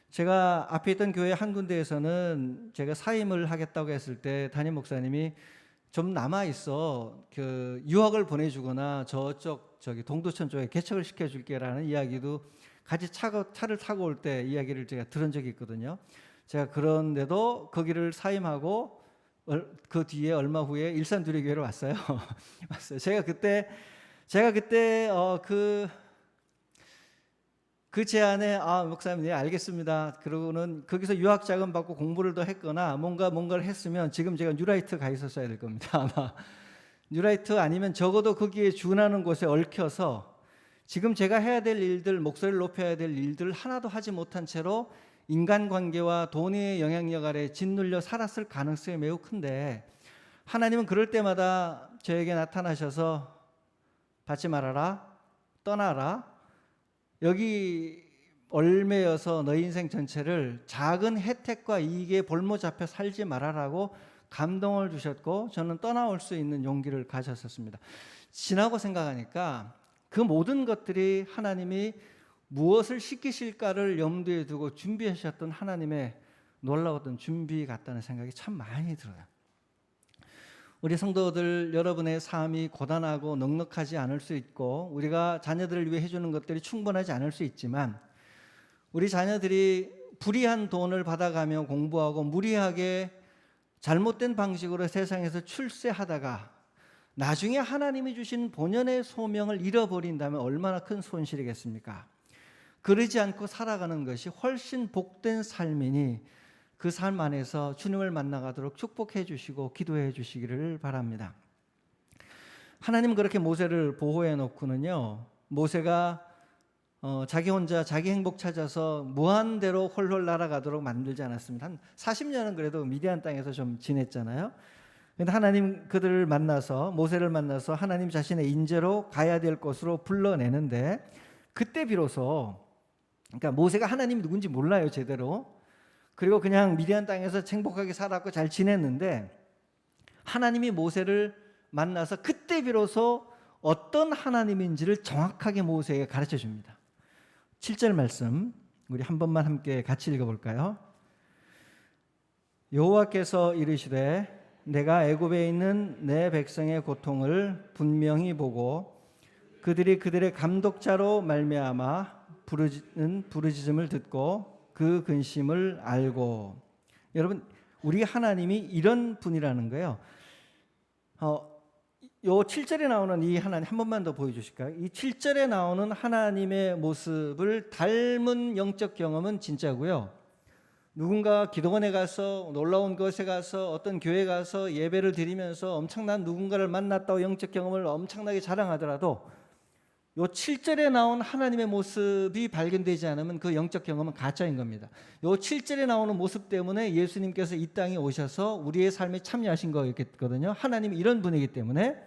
제가 앞에 있던 교회 한 군데에서는 제가 사임을 하겠다고 했을 때 담임 목사님이 좀 남아있어 유학을 보내주거나 저기 동두천 쪽에 개척을 시켜줄게라는 이야기도 같이 차를 타고 올 때 이야기를 제가 들은 적이 있거든요. 제가 그런데도 거기를 사임하고 그 뒤에 얼마 후에 일산두리교회로 왔어요. 왔어요. 제가 그때 그 제안에 목사님 네 알겠습니다. 그러고는 거기서 유학 자금 받고 공부를 더 했거나 뭔가를 했으면 지금 제가 뉴라이트 가 있었어야 될 겁니다. 아마 뉴라이트 아니면 적어도 거기에 준하는 곳에 얽혀서 지금 제가 해야 될 일들, 목소리를 높여야 될 일들 하나도 하지 못한 채로 인간관계와 돈의 영향력 아래 짓눌려 살았을 가능성이 매우 큰데, 하나님은 그럴 때마다 저에게 나타나셔서 받지 말아라, 떠나라, 여기 얼매여서 너희 인생 전체를 작은 혜택과 이익에 볼모 잡혀 살지 말아라고 감동을 주셨고, 저는 떠나올 수 있는 용기를 가졌었습니다. 지나고 생각하니까 그 모든 것들이 하나님이 무엇을 시키실까를 염두에 두고 준비하셨던 하나님의 놀라웠던 준비 같다는 생각이 참 많이 들어요. 우리 성도들 여러분의 삶이 고단하고 넉넉하지 않을 수 있고 우리가 자녀들을 위해 해주는 것들이 충분하지 않을 수 있지만, 우리 자녀들이 불이한 돈을 받아가며 공부하고 무리하게 잘못된 방식으로 세상에서 출세하다가 나중에 하나님이 주신 본연의 소명을 잃어버린다면 얼마나 큰 손실이겠습니까? 그러지 않고 살아가는 것이 훨씬 복된 삶이니 그 삶 안에서 주님을 만나가도록 축복해 주시고 기도해 주시기를 바랍니다. 하나님은 그렇게 모세를 보호해 놓고는요, 모세가 자기 혼자 자기 행복 찾아서 무한대로 홀홀 날아가도록 만들지 않았습니다. 한 40년은 그래도 미디안 땅에서 좀 지냈잖아요. 그런데 하나님 그들을 만나서, 모세를 만나서 하나님 자신의 인재로 가야 될 곳으로 불러내는데, 그때 비로소, 그러니까 모세가 하나님이 누군지 몰라요, 제대로. 그리고 그냥 미디안 땅에서 행복하게 살았고 잘 지냈는데, 하나님이 모세를 만나서 그때 비로소 어떤 하나님인지를 정확하게 모세에게 가르쳐 줍니다. 7절 말씀 우리 한 번만 함께 같이 읽어볼까요? 여호와께서 이르시되 내가 애굽에 있는 내 백성의 고통을 분명히 보고 그들이 그들의 감독자로 말미암아 부르짖는 부르짖음을 듣고 그 근심을 알고. 여러분, 우리 하나님이 이런 분이라는 거예요. 요 7절에 나오는 이 하나님 한 번만 더 보여주실까요? 이 7절에 나오는 하나님의 모습을 닮은 영적 경험은 진짜고요. 누군가 기도원에 가서, 놀라운 곳에 가서, 어떤 교회 가서 예배를 드리면서 엄청난 누군가를 만났다고 영적 경험을 엄청나게 자랑하더라도 요 7절에 나온 하나님의 모습이 발견되지 않으면 그 영적 경험은 가짜인 겁니다. 요 7절에 나오는 모습 때문에 예수님께서 이 땅에 오셔서 우리의 삶에 참여하신 거였거든요. 하나님이 이런 분이기 때문에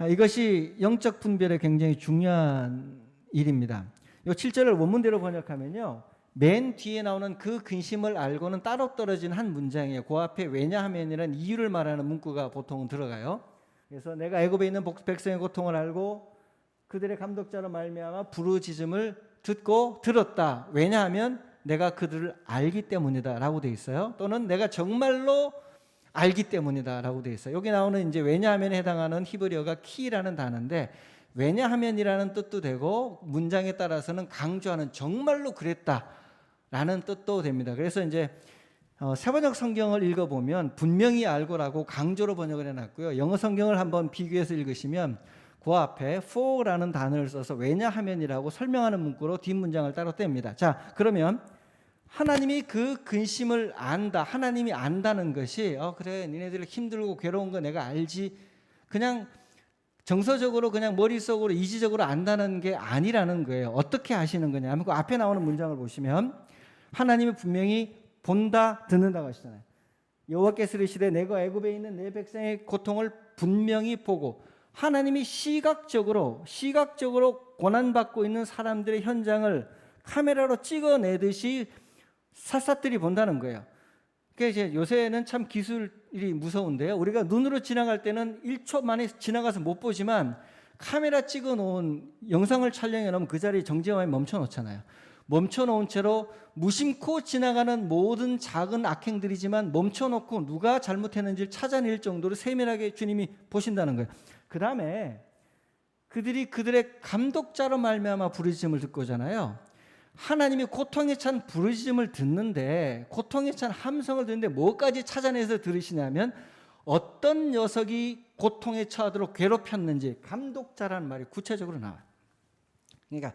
이것이 영적 분별에 굉장히 중요한 일입니다. 요 7절을 원문대로 번역하면요, 맨 뒤에 나오는 그 근심을 알고는 따로 떨어진 한 문장이에요. 그 앞에 왜냐하면이라는 이유를 말하는 문구가 보통은 들어가요. 그래서 내가 애굽에 있는 백성의 고통을 알고 그들의 감독자로 말미암아 부르짖음을 듣고 들었다. 왜냐하면 내가 그들을 알기 때문이다 라고 되어 있어요. 또는 내가 정말로 알기 때문이다 라고 되어 있어요. 여기 나오는 이제 왜냐하면에 해당하는 히브리어가 키라는 단어인데, 왜냐하면이라는 뜻도 되고 문장에 따라서는 강조하는 정말로 그랬다 라는 뜻도 됩니다. 그래서 이제 세번역 성경을 읽어보면 분명히 알고라고 강조로 번역을 해놨고요. 영어 성경을 한번 비교해서 읽으시면 그 앞에 for라는 단어를 써서 왜냐하면이라고 설명하는 문구로 뒷문장을 따로 뗍니다. 자, 그러면 하나님이 그 근심을 안다, 하나님이 안다는 것이 그래 니네들 힘들고 괴로운 거 내가 알지, 그냥 정서적으로 그냥 머릿속으로 이지적으로 안다는 게 아니라는 거예요. 어떻게 아시는 거냐 하면 그 앞에 나오는 문장을 보시면 하나님이 분명히 본다, 듣는다고 하시잖아요. 여호와께서 이르시되 내가 애굽에 있는 내 백성의 고통을 분명히 보고, 하나님이 시각적으로 고난받고 있는 사람들의 현장을 카메라로 찍어내듯이 샅샅들이 본다는 거예요. 그러니까 이제 요새는 참 기술이 무서운데요. 우리가 눈으로 지나갈 때는 1초 만에 지나가서 못 보지만 카메라 찍어 놓은 영상을 촬영해 놓으면 그 자리에 정지하에 멈춰 놓잖아요. 멈춰 놓은 채로 무심코 지나가는 모든 작은 악행들이지만 멈춰 놓고 누가 잘못했는지를 찾아낼 정도로 세밀하게 주님이 보신다는 거예요. 그 다음에 그들이 그들의 감독자로 말미암아 부르짖음을 듣고잖아요. 하나님이 고통에 찬 부르짖음을 듣는데, 고통에 찬 함성을 듣는데 뭐까지 찾아내서 들으시냐면 어떤 녀석이 고통에 처하도록 괴롭혔는지 감독자라는 말이 구체적으로 나와요. 그러니까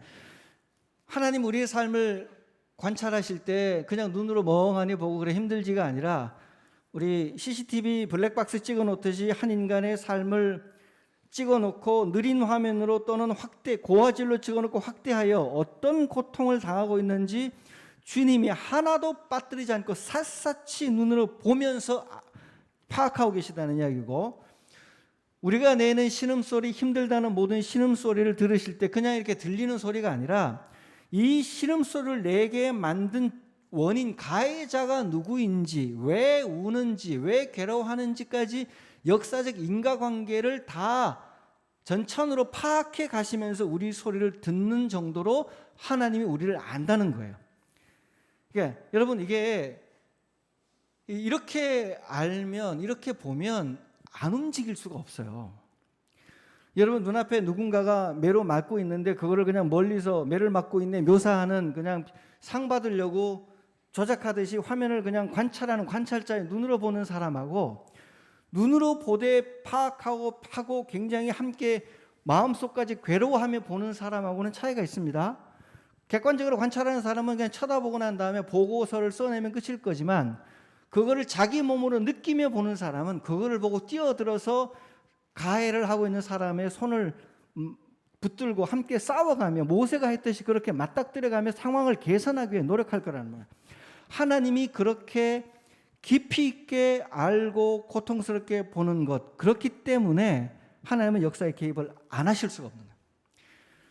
하나님 우리의 삶을 관찰하실 때 그냥 눈으로 멍하니 보고 그래 힘들지가 아니라 우리 CCTV 블랙박스 찍어놓듯이 한 인간의 삶을 찍어놓고 느린 화면으로 또는 확대, 고화질로 찍어놓고 확대하여 어떤 고통을 당하고 있는지 주님이 하나도 빠뜨리지 않고 샅샅이 눈으로 보면서 파악하고 계시다는 이야기고, 우리가 내는 신음소리, 힘들다는 모든 신음소리를 들으실 때 그냥 이렇게 들리는 소리가 아니라 이 신음소리를 내게 만든 원인, 가해자가 누구인지, 왜 우는지, 왜 괴로워하는지까지 역사적 인과관계를 다 전천으로 파악해 가시면서 우리 소리를 듣는 정도로 하나님이 우리를 안다는 거예요. 그러니까 여러분, 이게 이렇게 알면, 이렇게 보면 안 움직일 수가 없어요. 여러분, 눈앞에 누군가가 매로 맞고 있는데 그거를 그냥 멀리서 매를 맞고 있네 묘사하는, 그냥 상 받으려고 조작하듯이 화면을 그냥 관찰하는 관찰자의 눈으로 보는 사람하고, 눈으로 보되 파악하고 하고 굉장히 함께 마음속까지 괴로워하며 보는 사람하고는 차이가 있습니다. 객관적으로 관찰하는 사람은 그냥 쳐다보고 난 다음에 보고서를 써내면 끝일 거지만, 그거를 자기 몸으로 느끼며 보는 사람은 그거를 보고 뛰어들어서 가해를 하고 있는 사람의 손을 붙들고 함께 싸워가며 모세가 했듯이 그렇게 맞닥뜨려가며 상황을 개선하기 위해 노력할 거라는 거예요. 하나님이 그렇게 깊이 있게 알고 고통스럽게 보는 것, 그렇기 때문에 하나님은 역사에 개입을 안 하실 수가 없는 거예요.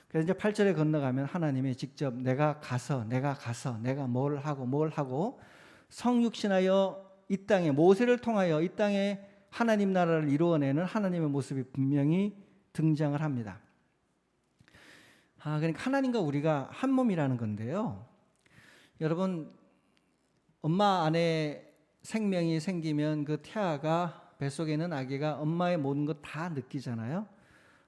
그래서 이제 8절에 건너가면 하나님이 직접 내가 가서 내가 뭘 하고 성육신하여 이 땅에, 모세를 통하여 이 땅에 하나님 나라를 이루어내는 하나님의 모습이 분명히 등장을 합니다. 그러니까 하나님과 우리가 한 몸이라는 건데요. 여러분, 엄마 안에 생명이 생기면 그 태아가, 뱃속에 있는 아기가 엄마의 모든 것 다 느끼잖아요.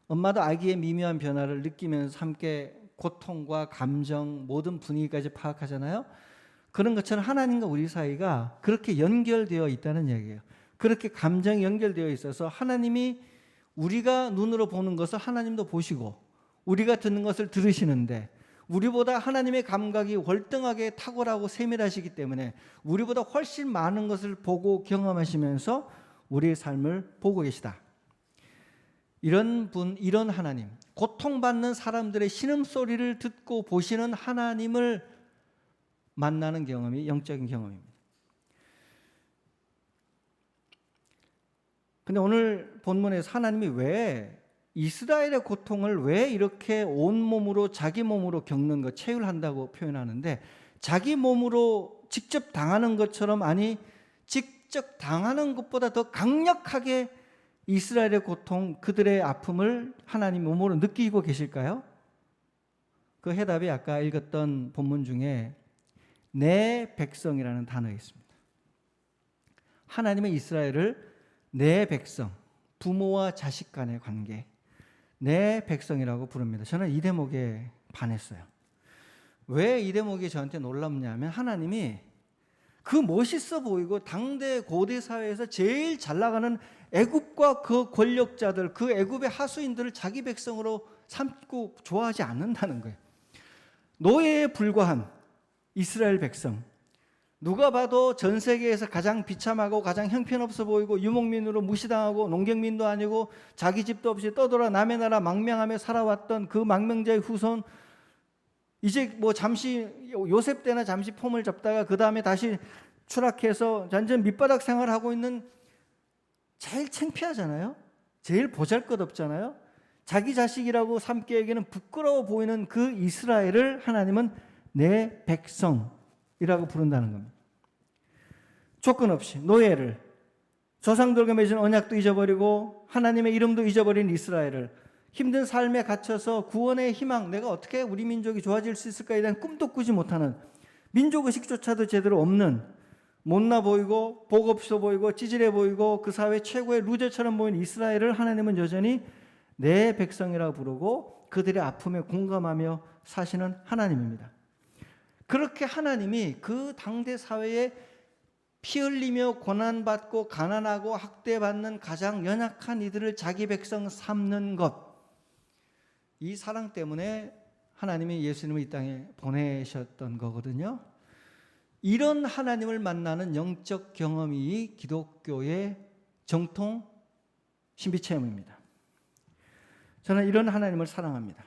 엄마도 아기의 미묘한 변화를 느끼면서 함께 고통과 감정, 모든 분위기까지 파악하잖아요. 그런 것처럼 하나님과 우리 사이가 그렇게 연결되어 있다는 얘기예요. 그렇게 감정이 연결되어 있어서 하나님이 우리가 눈으로 보는 것을 하나님도 보시고, 우리가 듣는 것을 들으시는데, 우리보다 하나님의 감각이 월등하게 탁월하고 세밀하시기 때문에 우리보다 훨씬 많은 것을 보고 경험하시면서 우리의 삶을 보고 계시다. 이런 분, 이런 하나님, 고통받는 사람들의 신음소리를 듣고 보시는 하나님을 만나는 경험이 영적인 경험입니다. 근데 오늘 본문에서 하나님이 왜 이스라엘의 고통을 왜 이렇게 온몸으로, 자기 몸으로 겪는 것, 체휼한다고 표현하는데, 자기 몸으로 직접 당하는 것처럼, 아니 직접 당하는 것보다 더 강력하게 이스라엘의 고통, 그들의 아픔을 하나님 몸으로 느끼고 계실까요? 그 해답이 아까 읽었던 본문 중에 내 백성이라는 단어가 있습니다. 하나님의 이스라엘을 내 백성, 부모와 자식 간의 관계, 내 백성이라고 부릅니다. 저는 이 대목에 반했어요. 왜 이 대목이 저한테 놀랍냐면, 하나님이 그 멋있어 보이고 당대 고대 사회에서 제일 잘 나가는 애굽과 그 권력자들, 그 애굽의 하수인들을 자기 백성으로 삼고 좋아하지 않는다는 거예요. 노예에 불과한 이스라엘 백성, 누가 봐도 전 세계에서 가장 비참하고 가장 형편없어 보이고 유목민으로 무시당하고 농경민도 아니고 자기 집도 없이 떠돌아 남의 나라 망명하며 살아왔던 그 망명자의 후손, 이제 뭐 잠시 요셉 때나 잠시 폼을 잡다가 그 다음에 다시 추락해서 완전 밑바닥 생활하고 있는, 제일 창피하잖아요. 제일 보잘것없잖아요. 자기 자식이라고 삼기에게는 부끄러워 보이는 그 이스라엘을 하나님은 내 백성이라고 부른다는 겁니다. 조건 없이 노예를, 조상들과 맺은 언약도 잊어버리고 하나님의 이름도 잊어버린 이스라엘을, 힘든 삶에 갇혀서 구원의 희망, 내가 어떻게 우리 민족이 좋아질 수 있을까에 대한 꿈도 꾸지 못하는, 민족의식조차도 제대로 없는, 못나 보이고 복 없어 보이고 찌질해 보이고 그 사회 최고의 루저처럼 보이는 이스라엘을 하나님은 여전히 내 백성이라고 부르고 그들의 아픔에 공감하며 사시는 하나님입니다. 그렇게 하나님이 그 당대 사회에 피 흘리며 고난받고 가난하고 학대받는 가장 연약한 이들을 자기 백성 삼는 것, 이 사랑 때문에 하나님이 예수님을 이 땅에 보내셨던 거거든요. 이런 하나님을 만나는 영적 경험이 기독교의 정통 신비체험입니다. 저는 이런 하나님을 사랑합니다.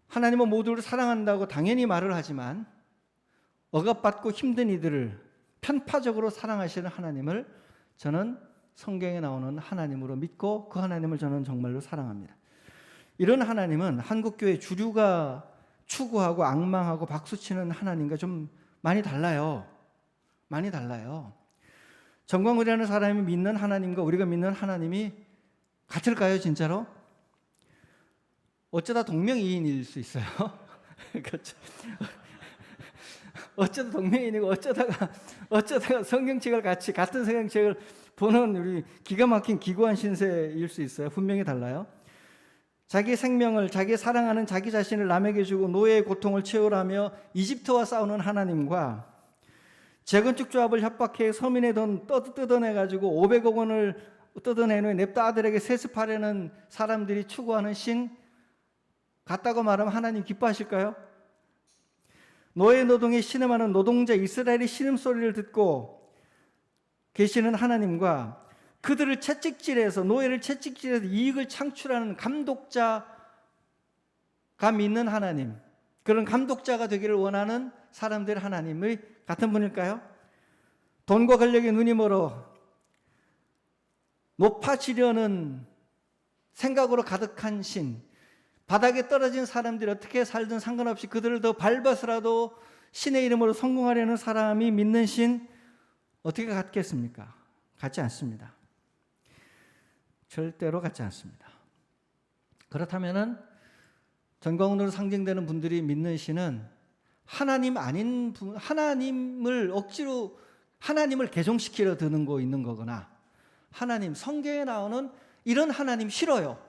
하나님은 모두를 사랑한다고 당연히 말을 하지만 억압받고 힘든 이들을 편파적으로 사랑하시는 하나님을 저는 성경에 나오는 하나님으로 믿고 그 하나님을 저는 정말로 사랑합니다. 이런 하나님은 한국교회 주류가 추구하고 앙망하고 박수치는 하나님과 좀 많이 달라요. 많이 달라요. 정광훈이라는 사람이 믿는 하나님과 우리가 믿는 하나님이 같을까요, 진짜로? 어쩌다 동명이인일 수 있어요. 그렇죠. 어쩌다 동명이인이고 어쩌다가 성경책을 같은 성경책을 보는 우리 기가 막힌 기구한 신세일 수 있어요. 분명히 달라요. 자기 생명을, 자기 사랑하는 자기 자신을 남에게 주고 노예의 고통을 채우라며 이집트와 싸우는 하나님과 재건축 조합을 협박해 서민의 돈 뜯어내가지고 500억 원을 뜯어낸 후에 냅다 아들에게 세습하려는 사람들이 추구하는 신 같다고 말하면 하나님 기뻐하실까요? 노예 노동에 신음하는 노동자 이스라엘의 신음소리를 듣고 계시는 하나님과 그들을 채찍질해서 노예를 채찍질해서 이익을 창출하는 감독자가 믿는 하나님, 그런 감독자가 되기를 원하는 사람들 하나님의 같은 분일까요? 돈과 권력에 눈이 멀어 높아지려는 생각으로 가득한 신, 바닥에 떨어진 사람들이 어떻게 살든 상관없이 그들을 더 밟아서라도 신의 이름으로 성공하려는 사람이 믿는 신, 어떻게 같겠습니까? 같지 않습니다. 절대로 같지 않습니다. 그렇다면은 전광훈으로 상징되는 분들이 믿는 신은 하나님 아닌 분, 하나님을 억지로 하나님을 개종시키려 드는 거 있는 거거나, 하나님 성경에 나오는 이런 하나님 싫어요.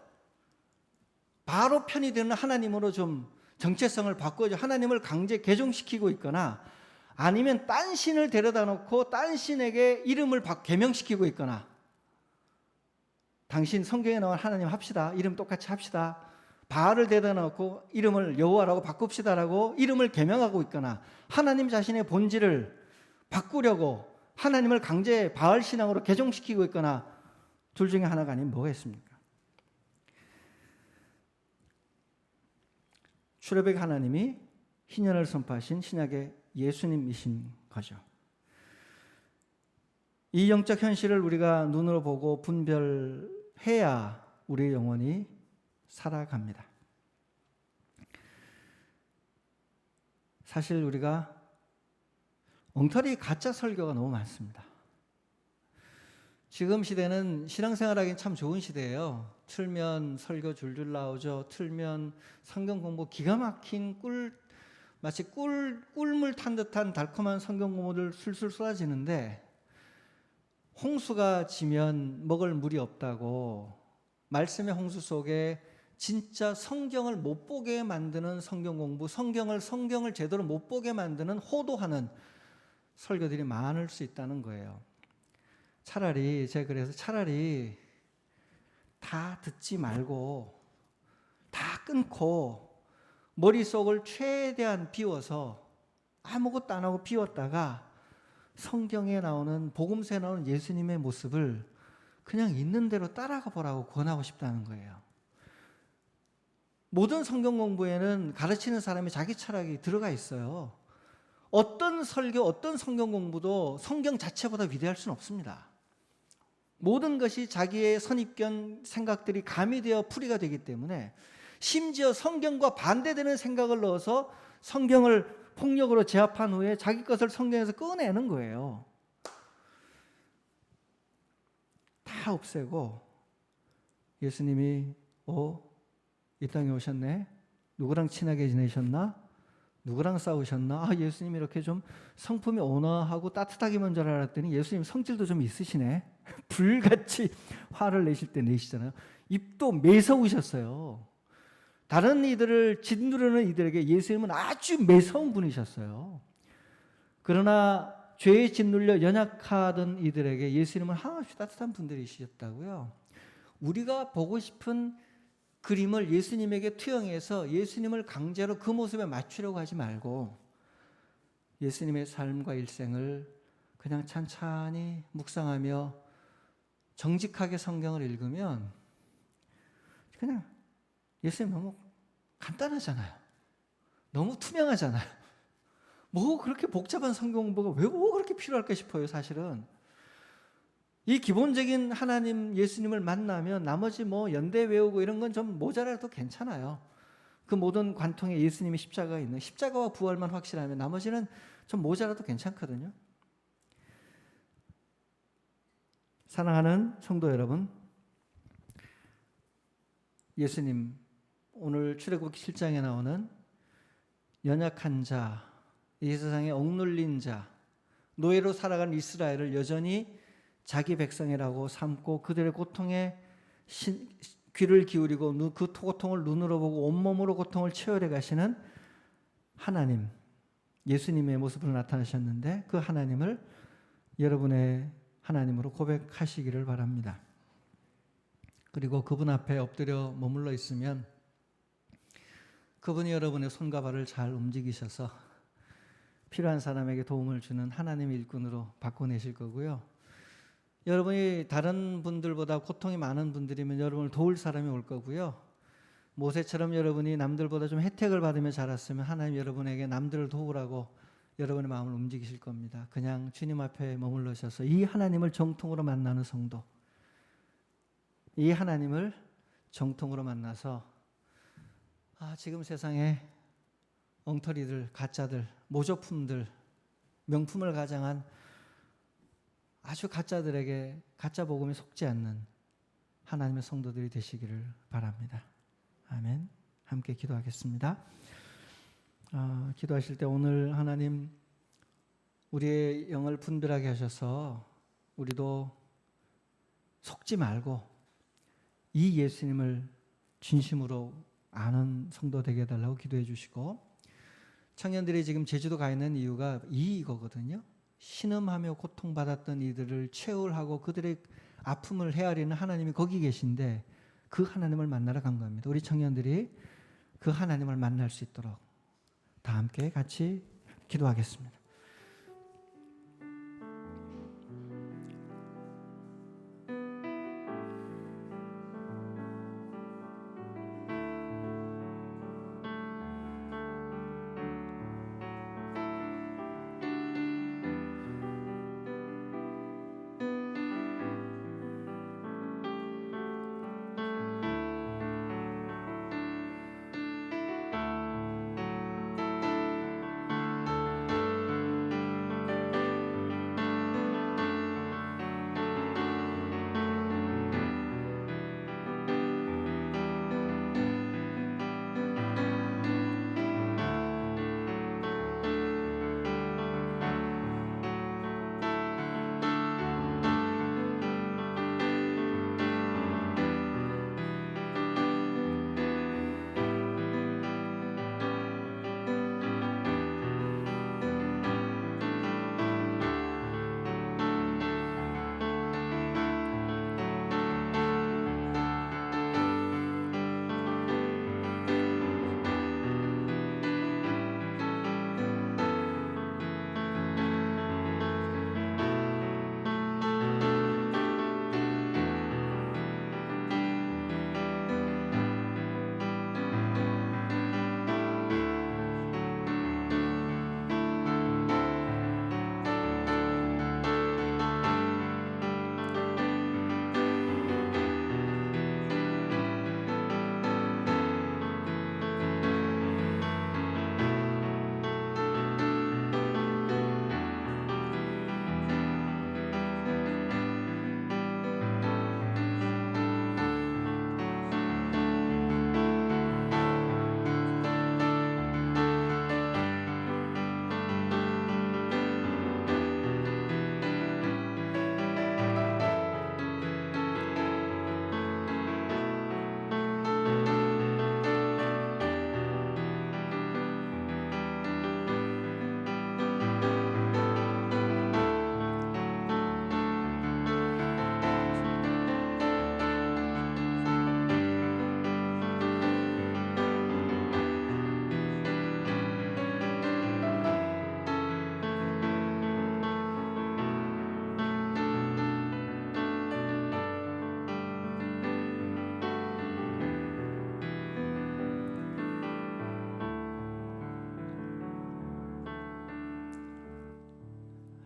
바로 편이 되는 하나님으로 좀 정체성을 바꿔줘 하나님을 강제 개종시키고 있거나, 아니면 딴 신을 데려다 놓고 딴 신에게 이름을 개명시키고 있거나, 당신 성경에 나온 하나님 합시다. 이름 똑같이 합시다. 바알을 데려다 놓고 이름을 여호와라고 바꿉시다라고 이름을 개명하고 있거나, 하나님 자신의 본질을 바꾸려고 하나님을 강제 바알 신앙으로 개종시키고 있거나, 둘 중에 하나가 아니면 뭐가 있습니까? 출애굽의 하나님이 희년을 선포하신 신약의 예수님이신 거죠. 이 영적 현실을 우리가 눈으로 보고 분별해야 우리의 영혼이 살아갑니다. 사실 우리가 엉터리 가짜 설교가 너무 많습니다. 지금 시대는 신앙생활하기는 참 좋은 시대예요. 틀면 설교 줄줄 나오죠. 틀면 성경 공부 기가 막힌 마치 꿀물 탄 듯한 달콤한 성경 공부들 술술 쏟아지는데, 홍수가 지면 먹을 물이 없다고 말씀의 홍수 속에 진짜 성경을 못 보게 만드는 성경 공부, 성경을 제대로 못 보게 만드는 호도하는 설교들이 많을 수 있다는 거예요. 제가 그래서 차라리 다 듣지 말고 다 끊고 머릿속을 최대한 비워서 아무것도 안 하고 비웠다가 성경에 나오는, 복음서에 나오는 예수님의 모습을 그냥 있는 대로 따라가 보라고 권하고 싶다는 거예요. 모든 성경 공부에는 가르치는 사람이 자기 철학이 들어가 있어요. 어떤 설교, 어떤 성경 공부도 성경 자체보다 위대할 수는 없습니다. 모든 것이 자기의 선입견 생각들이 가미되어 풀이가 되기 때문에, 심지어 성경과 반대되는 생각을 넣어서 성경을 폭력으로 제압한 후에 자기 것을 성경에서 꺼내는 거예요. 다 없애고 예수님이 이 땅에 오셨네? 누구랑 친하게 지내셨나? 누구랑 싸우셨나? 예수님이 이렇게 좀 성품이 온화하고 따뜻하기만 줄 알았더니 예수님 성질도 좀 있으시네. 불같이 화를 내실 때 내시잖아요. 입도 매서우셨어요. 다른 이들을 짓누르는 이들에게 예수님은 아주 매서운 분이셨어요. 그러나 죄에 짓눌려 연약하던 이들에게 예수님은 한없이 따뜻한 분들이셨다고요. 우리가 보고 싶은 그림을 예수님에게 투영해서 예수님을 강제로 그 모습에 맞추려고 하지 말고 예수님의 삶과 일생을 그냥 찬찬히 묵상하며 정직하게 성경을 읽으면 그냥 예수님 너무 간단하잖아요. 너무 투명하잖아요. 뭐 그렇게 복잡한 성경 공부가 왜 그렇게 필요할까 싶어요, 사실은. 이 기본적인 하나님 예수님을 만나면 나머지 뭐 연대 외우고 이런 건 좀 모자라도 괜찮아요. 그 모든 관통에 예수님의 십자가가 있는 십자가와 부활만 확실하면 나머지는 좀 모자라도 괜찮거든요. 사랑하는 성도 여러분, 예수님 오늘 출애굽기 7장에 나오는 연약한 자, 이 세상에 억눌린 자, 노예로 살아가는 이스라엘을 여전히 자기 백성이라고 삼고 그들의 고통에 귀를 기울이고 그 고통을 눈으로 보고 온몸으로 고통을 체열해 가시는 하나님, 예수님의 모습으로 나타나셨는데 그 하나님을 여러분의 하나님으로 고백하시기를 바랍니다. 그리고 그분 앞에 엎드려 머물러 있으면 그분이 여러분의 손과 발을 잘 움직이셔서 필요한 사람에게 도움을 주는 하나님의 일꾼으로 바꿔내실 거고요. 여러분이 다른 분들보다 고통이 많은 분들이면 여러분을 도울 사람이 올 거고요. 모세처럼 여러분이 남들보다 좀 혜택을 받으며 자랐으면 하나님 여러분에게 남들을 도우라고 여러분의 마음을 움직이실 겁니다. 그냥 주님 앞에 머물러셔서 이 하나님을 정통으로 만나는 성도, 이 하나님을 정통으로 만나서 지금 세상에 엉터리들, 가짜들, 모조품들, 명품을 가장한 아주 가짜들에게 가짜 복음에 속지 않는 하나님의 성도들이 되시기를 바랍니다. 아멘. 함께 기도하겠습니다. 기도하실 때 오늘 하나님 우리의 영을 분별하게 하셔서 우리도 속지 말고 이 예수님을 진심으로 아는 성도 되게 해달라고 기도해 주시고, 청년들이 지금 제주도 가 있는 이유가 이거거든요. 신음하며 고통받았던 이들을 체울하고 그들의 아픔을 헤아리는 하나님이 거기 계신데 그 하나님을 만나러 간 겁니다. 우리 청년들이 그 하나님을 만날 수 있도록 다 함께 같이 기도하겠습니다.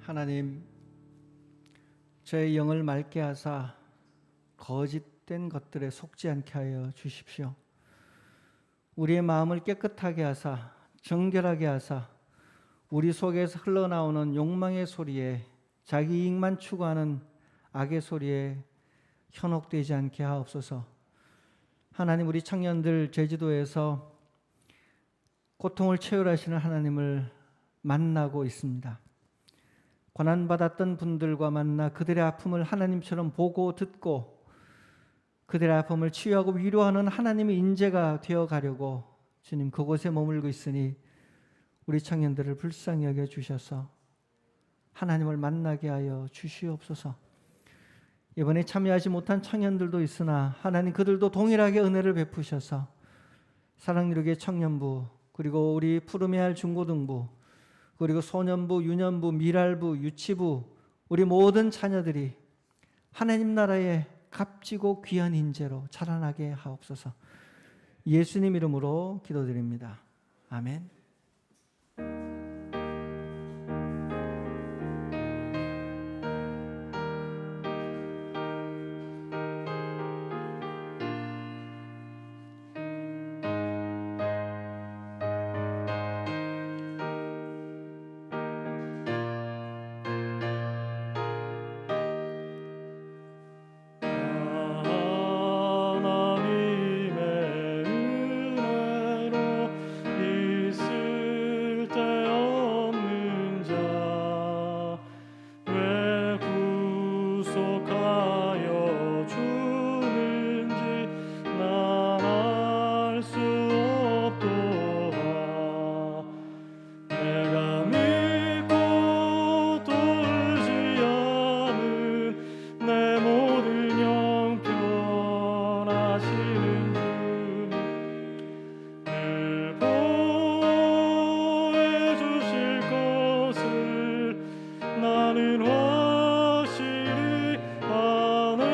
하나님, 저의 영을 맑게 하사 거짓된 것들에 속지 않게 하여 주십시오. 우리의 마음을 깨끗하게 하사 정결하게 하사 우리 속에서 흘러나오는 욕망의 소리에, 자기 이익만 추구하는 악의 소리에 현혹되지 않게 하옵소서. 하나님, 우리 청년들 제주도에서 고통을 채울하시는 하나님을 만나고 있습니다. 고난받았던 분들과 만나 그들의 아픔을 하나님처럼 보고 듣고 그들의 아픔을 치유하고 위로하는 하나님의 인재가 되어가려고 주님 그곳에 머물고 있으니 우리 청년들을 불쌍히 여겨주셔서 하나님을 만나게 하여 주시옵소서. 이번에 참여하지 못한 청년들도 있으나 하나님 그들도 동일하게 은혜를 베푸셔서 사랑이루게 청년부, 그리고 우리 푸르메 할 중고등부, 그리고 소년부, 유년부, 미랄부, 유치부, 우리 모든 자녀들이 하나님 나라의 값지고 귀한 인재로 자라나게 하옵소서. 예수님 이름으로 기도드립니다. 아멘. 나는 확실히 아네.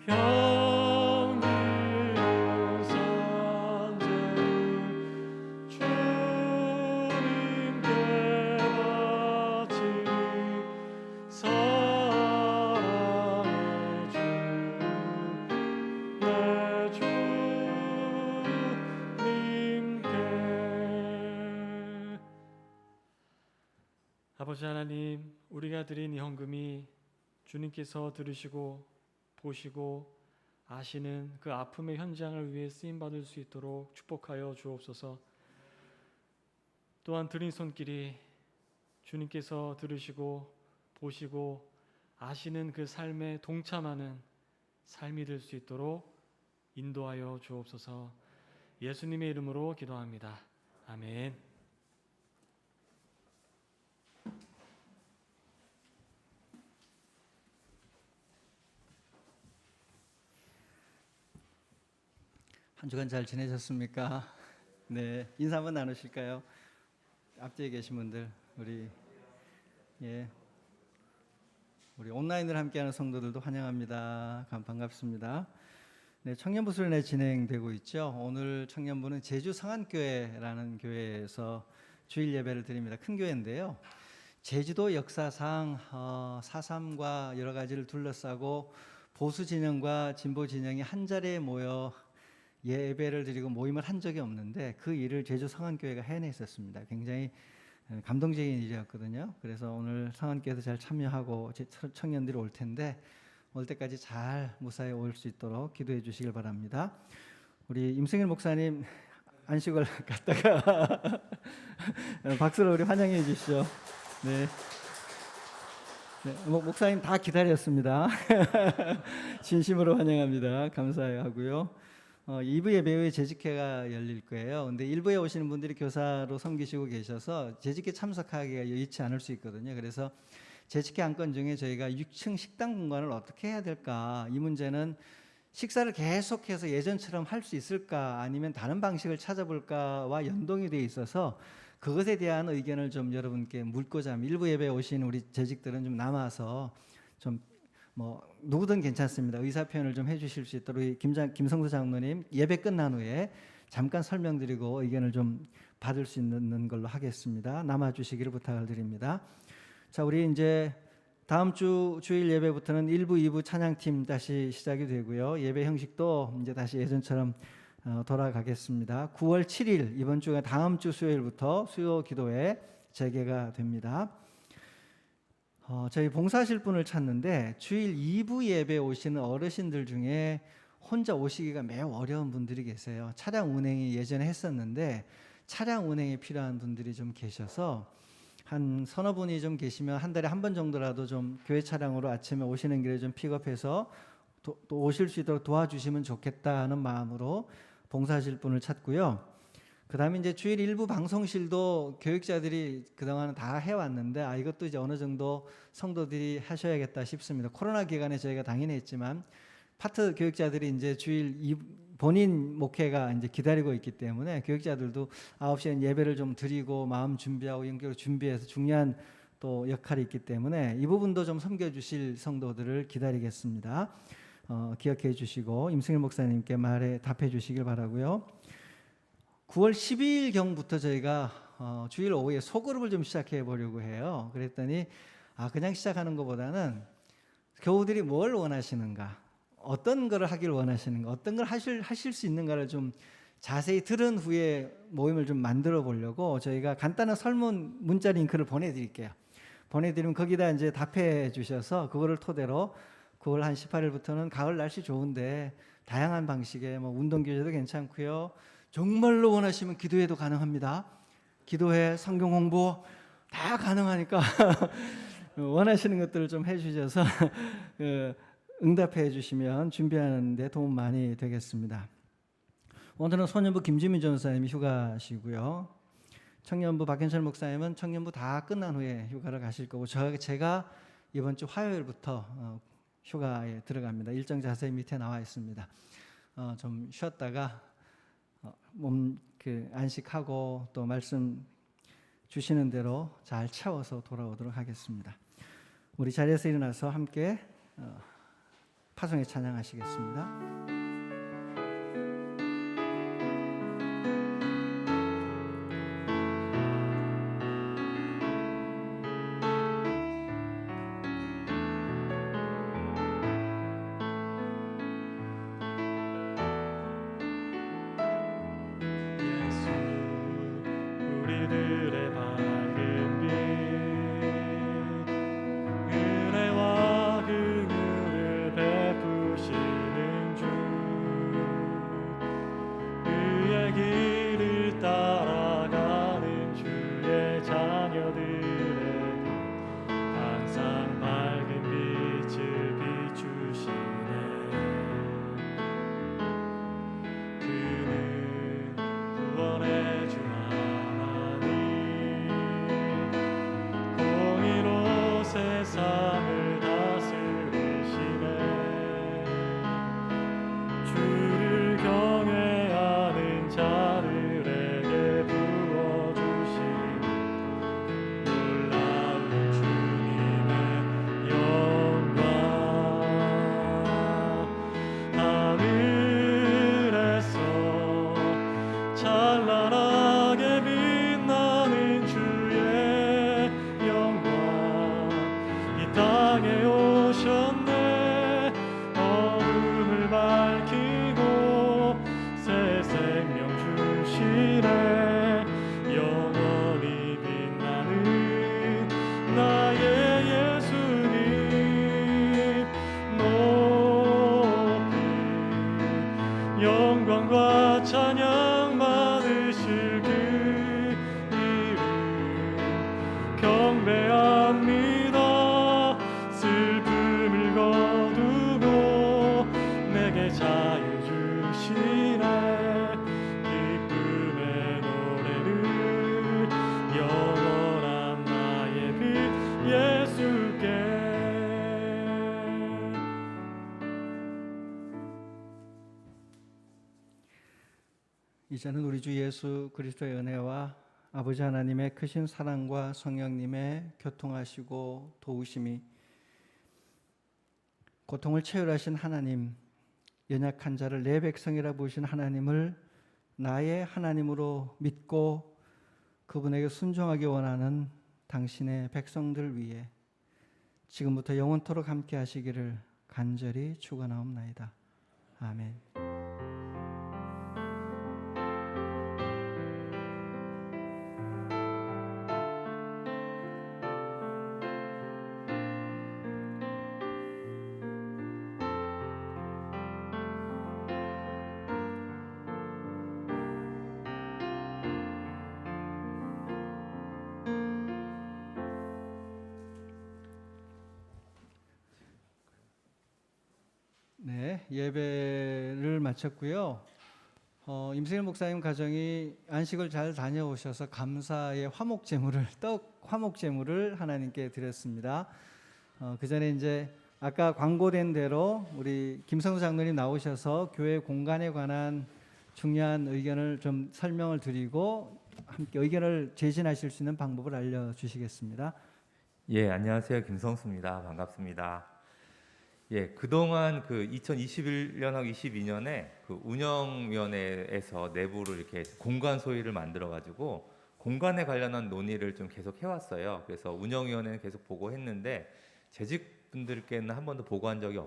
향기로운 산재를 주님께 바치 사랑의 주 내 주님께. 아버지 하나님, 우리가 드린 이 헌금이 주님께서 들으시고 보시고 아시는 그 아픔의 현장을 위해 쓰임받을 수 있도록 축복하여 주옵소서. 또한 드린 손길이 주님께서 들으시고 보시고 아시는 그 삶에 동참하는 삶이 될 수 있도록 인도하여 주옵소서. 예수님의 이름으로 기도합니다. 아멘. 한 주간 잘 지내셨습니까? 네, 인사 한번 나누실까요? 앞뒤에 계신 분들, 우리 온라인으로 함께하는 성도들도 환영합니다. 반갑습니다. 네, 청년부 수련회 진행되고 있죠. 오늘 청년부는 제주 성안교회라는 교회에서 주일 예배를 드립니다. 큰 교회인데요. 제주도 역사상 4.3과 여러 가지를 둘러싸고 보수 진영과 진보 진영이 한 자리에 모여 예배를 드리고 모임을 한 적이 없는데 그 일을 제주 성안교회가 해냈었습니다. 굉장히 감동적인 일이었거든요. 그래서 오늘 성안교회도 잘 참여하고 청년들이 올 텐데 올 때까지 잘 무사히 올 수 있도록 기도해 주시길 바랍니다. 우리 임승일 목사님 안식을 갔다가 박수로 우리 환영해 주시죠. 네. 네, 목사님 다 기다렸습니다. 진심으로 환영합니다. 감사하고요. 2부 예배 후에 재직회가 열릴 거예요. 근데 1부에 오시는 분들이 교사로 섬기시고 계셔서 재직회 참석하기가 여의치 않을 수 있거든요. 그래서 재직회 안건 중에 저희가 6층 식당 공간을 어떻게 해야 될까? 이 문제는 식사를 계속해서 예전처럼 할 수 있을까? 아니면 다른 방식을 찾아볼까와 연동이 되어 있어서 그것에 대한 의견을 좀 여러분께 묻고자 합니다. 1부 예배에 오신 우리 재직들은 좀 남아서 좀 누구든 괜찮습니다. 의사 표현을 좀 해주실 수 있도록 김성수 장로님 예배 끝난 후에 잠깐 설명드리고 의견을 좀 받을 수 있는 걸로 하겠습니다. 남아주시기를 부탁을 드립니다. 자, 우리 이제 다음 주 주일 예배부터는 1부, 2부 찬양팀 다시 시작이 되고요. 예배 형식도 이제 다시 예전처럼 돌아가겠습니다. 9월 7일 이번 주가 다음 주 수요일부터 수요 기도회 재개가 됩니다. 저희 봉사하실 분을 찾는데 주일 2부 예배 오시는 어르신들 중에 혼자 오시기가 매우 어려운 분들이 계세요. 차량 운행이 예전에 했었는데 차량 운행이 필요한 분들이 좀 계셔서 한 서너 분이 좀 계시면 한 달에 한 번 정도라도 좀 교회 차량으로 아침에 오시는 길에 좀 픽업해서 또 오실 수 있도록 도와주시면 좋겠다는 마음으로 봉사하실 분을 찾고요. 그 다음에 이제 주일 일부 방송실도 교육자들이 그동안 다 해왔는데 이것도 이제 어느 정도 성도들이 하셔야겠다 싶습니다. 코로나 기간에 저희가 당연히 했지만 파트 교육자들이 이제 주일 본인 목회가 이제 기다리고 있기 때문에 교육자들도 9시에 예배를 좀 드리고 마음 준비하고 연결을 준비해서 중요한 또 역할이 있기 때문에 이 부분도 좀 섬겨주실 성도들을 기다리겠습니다. 기억해 주시고 임승일 목사님께 말에 답해 주시길 바라고요. 9월 12일경부터 저희가 주일 오후에 소그룹을 좀 시작해 보려고 해요. 그랬더니 그냥 시작하는 것보다는 교우들이 뭘 원하시는가, 어떤 거를 하길 원하시는가, 어떤 걸 하실 수 있는가를 좀 자세히 들은 후에 모임을 좀 만들어 보려고 저희가 간단한 설문 문자 링크를 보내드릴게요. 보내드리면 거기다 이제 답해 주셔서 그거를 토대로 9월 한 18일부터는 가을 날씨 좋은데 다양한 방식의 운동교제도 괜찮고요. 정말로 원하시면 기도회도 가능합니다. 기도회, 성경 공부 다 가능하니까 원하시는 것들을 좀 해주셔서 응답해 주시면 준비하는 데 도움 많이 되겠습니다. 오늘은 소년부 김지민 전사님이 휴가시고요. 청년부 박현철 목사님은 청년부 다 끝난 후에 휴가를 가실 거고 제가 이번 주 화요일부터 휴가에 들어갑니다. 일정 자세히 밑에 나와 있습니다. 좀 쉬었다가 몸 안식하고 또 말씀 주시는 대로 잘 채워서 돌아오도록 하겠습니다. 우리 자리에서 일어나서 함께 파송에 찬양하시겠습니다. 예수 우리들의 밝은 빛 은혜와 긍휼을 베푸시는 주 그의 길을 따라가는 주의 자녀들에게 항상 밝은 빛을 비추시네. 그는 구원의 주 하나님 공의로 세상을 다스리시네. 주를 경외하는 자들에게 부어주신 놀라운 주님의 영광 하늘에서 찬란하게 빛나는 주의 영광 이 땅에 오셨네. 어둠을 밝히고 새 생명 주시네. 영원히 빛나는 나의 예수님 높이 영광과 찬양 받으실 그 이름 경배합니다. 슬픔을 거두고 내게 자유 주시네. 기쁨의 노래를 영원한 나의 빛 예수께. 이제는 우리 주 예수 그리스도의 은혜와 아버지 하나님의 크신 사랑과 성령님의 교통하시고 도우심이 고통을 체휼하신 하나님, 연약한 자를 내 백성이라 부르신 하나님을 나의 하나님으로 믿고 그분에게 순종하기 원하는 당신의 백성들 위해 지금부터 영원토록 함께 하시기를 간절히 축원하옵나이다. 아멘. 네, 예배를 마쳤고요. 임승일 목사님 가정이 안식을 잘 다녀오셔서 감사의 화목제물을 떡 화목제물을 하나님께 드렸습니다. 그 전에 이제 아까 광고된 대로 우리 김성수 장로님 나오셔서 교회 공간에 관한 중요한 의견을 좀 설명을 드리고 함께 의견을 제시하실 수 있는 방법을 알려주시겠습니다. 예, 안녕하세요. 김성수입니다. 반갑습니다. 예, 그동안 그 2021년하고 22년에 그 운영위원회에서 내부로 이렇게 공간 소위를 만들어 가지고 공간에 관련한 논의를 좀 계속 해왔어요. 그래서 운영위원회는 계속 보고했는데 재직분들께는 한 번도 보고한 적이